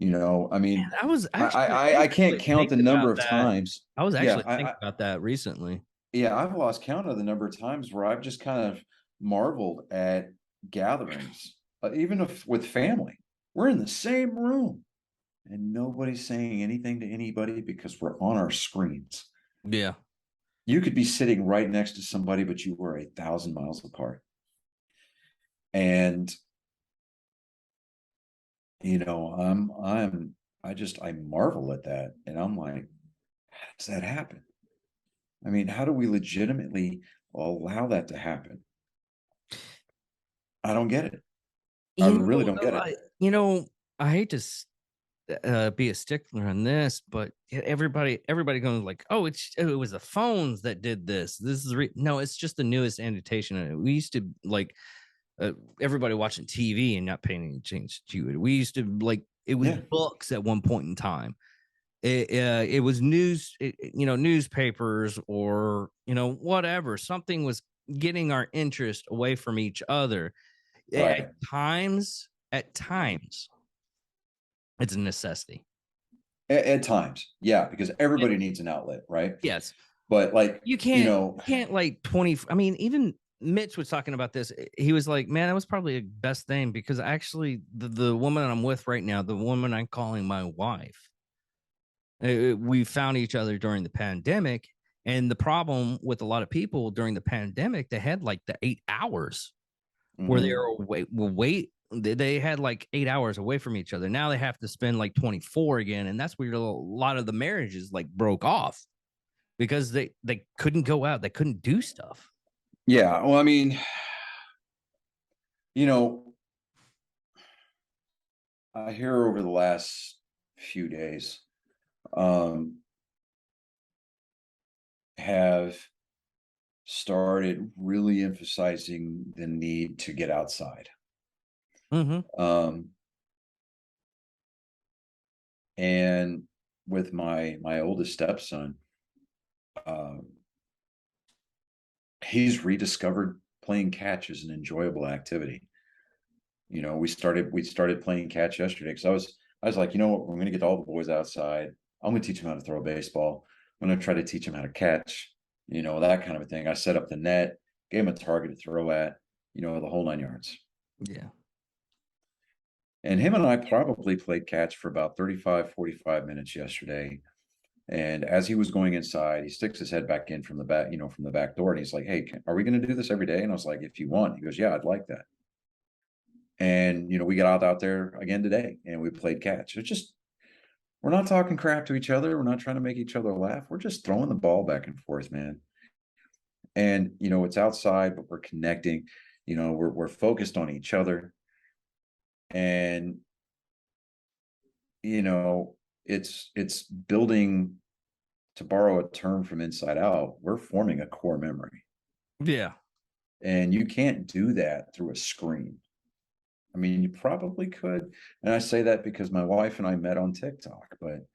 I mean,
And I was
I
actually,
I
I
I
was
I can't
actually
count the
thinking
number
about
of
that.
times.
I was
Yeah,
actually thinking about that recently.
I've lost count of the number of times where I've just kind of marveled at gatherings, even if with family. We're in the same room and nobody's saying anything to anybody because we're on our screens.
Yeah.
You could be sitting right next to somebody, but you were 1,000 miles apart. And I marvel at that, and I'm like, how does that happen? I mean, how do we legitimately allow that to happen? I don't get it. I really don't get it.
I hate to be a stickler on this, but everybody going like, oh, it was the phones that did this. This is no, it's just the newest annotation. We used to like everybody watching TV and not paying any attention to it. We used to like it was books at one point in time. It was newspapers or whatever. Something was getting our interest away from each other.
Right.
At times, it's a necessity.
At times, yeah, because everybody needs an outlet, right?
Yes,
but like
you can't like 20. I mean, even Mitch was talking about this. He was like, "Man, that was probably the best thing because actually, the woman I'm with right now, the woman I'm calling my wife, we found each other during the pandemic." And the problem with a lot of people during the pandemic, they had like the 8 hours where they were they had like 8 hours away from each other. Now they have to spend like 24 again. And that's where a lot of the marriages like broke off because they couldn't go out. They couldn't do stuff.
Yeah. Well, I mean, I hear over the last few days, have started really emphasizing the need to get outside. And with my oldest stepson, he's rediscovered playing catch as an enjoyable activity. We started playing catch yesterday because I was like, you know what, we're going to get all the boys outside. I'm going to teach them how to throw a baseball. I'm going to try to teach them how to catch, that kind of a thing. I set up the net, gave him a target to throw at, the whole 9 yards.
Yeah.
And him and I probably played catch for about 35, 45 minutes yesterday. And as he was going inside, he sticks his head back in from the back, from the back door. And he's like, hey, are we going to do this every day? And I was like, if you want. He goes, yeah, I'd like that. And, we got out there again today and we played catch. It's just, we're not talking crap to each other. We're not trying to make each other laugh. We're just throwing the ball back and forth, man. And, it's outside, but we're connecting, we're focused on each other. And, it's building, to borrow a term from Inside Out, we're forming a core memory.
Yeah.
And you can't do that through a screen. I mean, you probably could. And I say that because my wife and I met on TikTok, but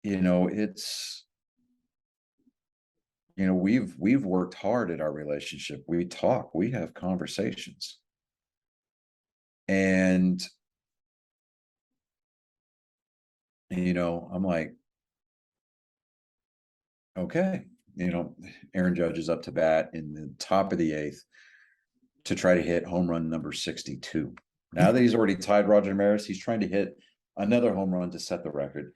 it's, we've worked hard at our relationship. We talk, we have conversations. And, I'm like, okay, Aaron Judge is up to bat in the top of the 8th to try to hit home run number 62. Now that he's already tied Roger Maris, he's trying to hit another home run to set the record.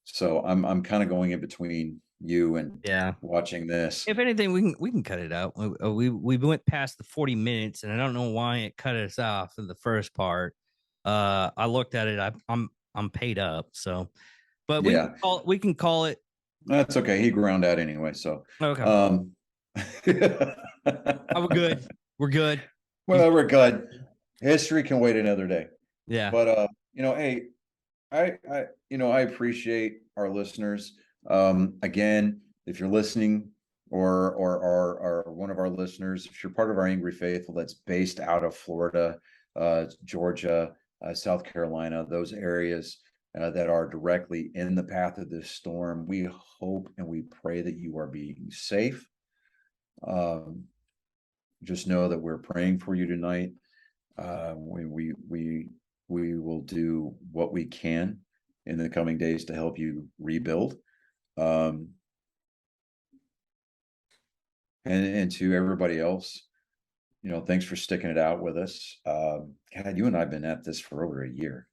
So I'm kind of going in between you and watching this.
If anything, we can cut it out. We went past the 40 minutes, and I don't know why it cut us off in the first part. I looked at it. I'm paid up, so but we can call it.
That's okay. He ground out anyway, so
okay. We're good. We're good.
Well, we're good. History can wait another day.
Yeah.
But hey, I appreciate our listeners. Again, if you're listening or one of our listeners, if you're part of our Angry Faithful that's based out of Florida, Georgia, South Carolina, those areas that are directly in the path of this storm. We hope and we pray that you are being safe. Just know that we're praying for you tonight. We will do what we can in the coming days to help you rebuild. And to everybody else, thanks for sticking it out with us. God, you and I have been at this for over a year.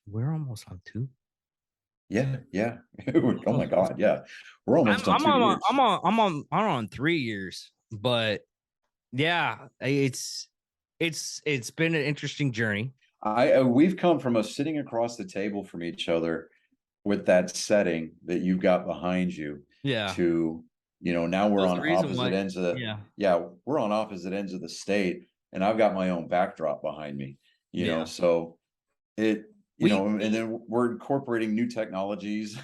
We're almost on 2.
Yeah. Oh my God, yeah. We're almost on 2 years.
I'm on 3 years, but yeah, it's been an interesting journey.
We've come from sitting across the table from each other with that setting that you've got behind you.
Yeah.
To, now we're on opposite ends of we're on opposite ends of the state, and I've got my own backdrop behind me, so and then we're incorporating new technologies.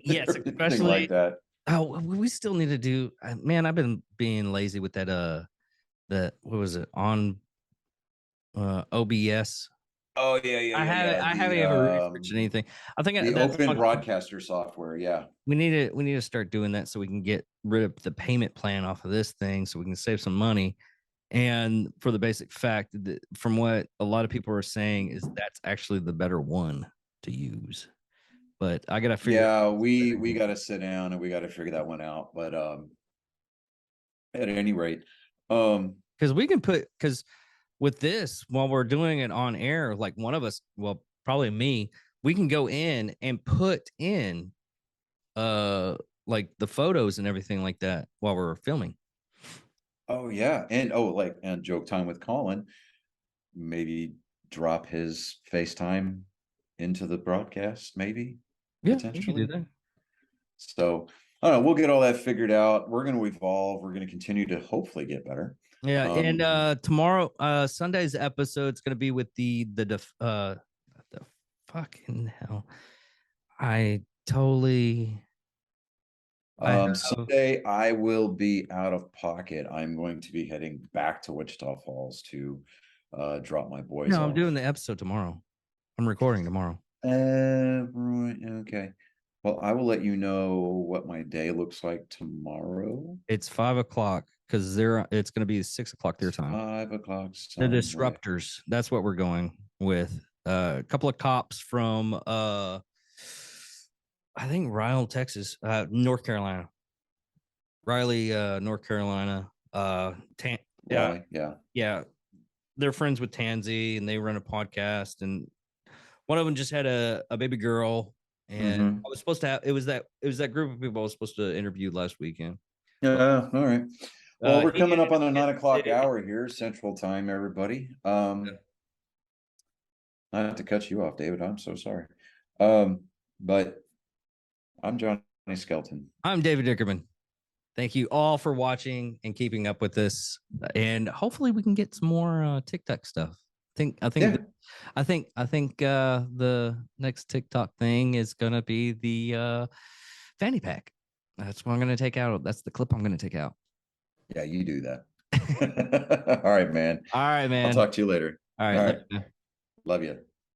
Yes, especially
like that.
Oh, we still need to do, man, I've been being lazy with that, what was it on, OBS.
Oh yeah.
I haven't ever researched anything. I think
the
that's
open broadcaster software. Yeah.
We need to start doing that so we can get rid of the payment plan off of this thing so we can save some money. And for the basic fact that from what a lot of people are saying is that's actually the better one to use. But I gotta figure out.
We gotta sit down and we gotta figure that one out. But at any rate,
because with this, while we're doing it on air, like one of us, well, probably me, we can go in and put in like the photos and everything like that while we're filming.
Oh yeah. And and joke time with Colin, maybe drop his FaceTime into the broadcast, maybe.
Yeah, you can do that.
So I don't know, we'll get all that figured out. We're going to evolve. We're going to continue to hopefully get better.
Yeah, and tomorrow, Sunday's episode is going to be with the fucking hell.
Sunday I will be out of pocket. I'm going to be heading back to Wichita Falls to drop my boys off.
I'm doing the episode tomorrow. I'm recording tomorrow.
Right, okay. Well, I will let you know what my day looks like tomorrow.
It's 5 o'clock because it's going to be 6 o'clock their time.
5 o'clock.
The Disruptors. That's what we're going with. A couple of cops from I think Ryle, Texas, North Carolina. Riley, North Carolina. Yeah. They're friends with Tansy, and they run a podcast. And one of them just had a baby girl, and I was supposed to have. It was that group of people I was supposed to interview last weekend.
Yeah. All right. Well, we're coming up on the 9 o'clock hour here, Central Time, everybody. Not to cut you off, David. I'm so sorry. But I'm Johnny Skelton.
I'm David Dickerman. Thank you all for watching and keeping up with this. And hopefully we can get some more TikTok stuff. I think the next TikTok thing is gonna be the fanny pack. That's what I'm gonna take out. That's the clip I'm gonna take out.
Yeah, you do that. All right, man.
All right, man.
I'll talk to you later.
All right.
Love you.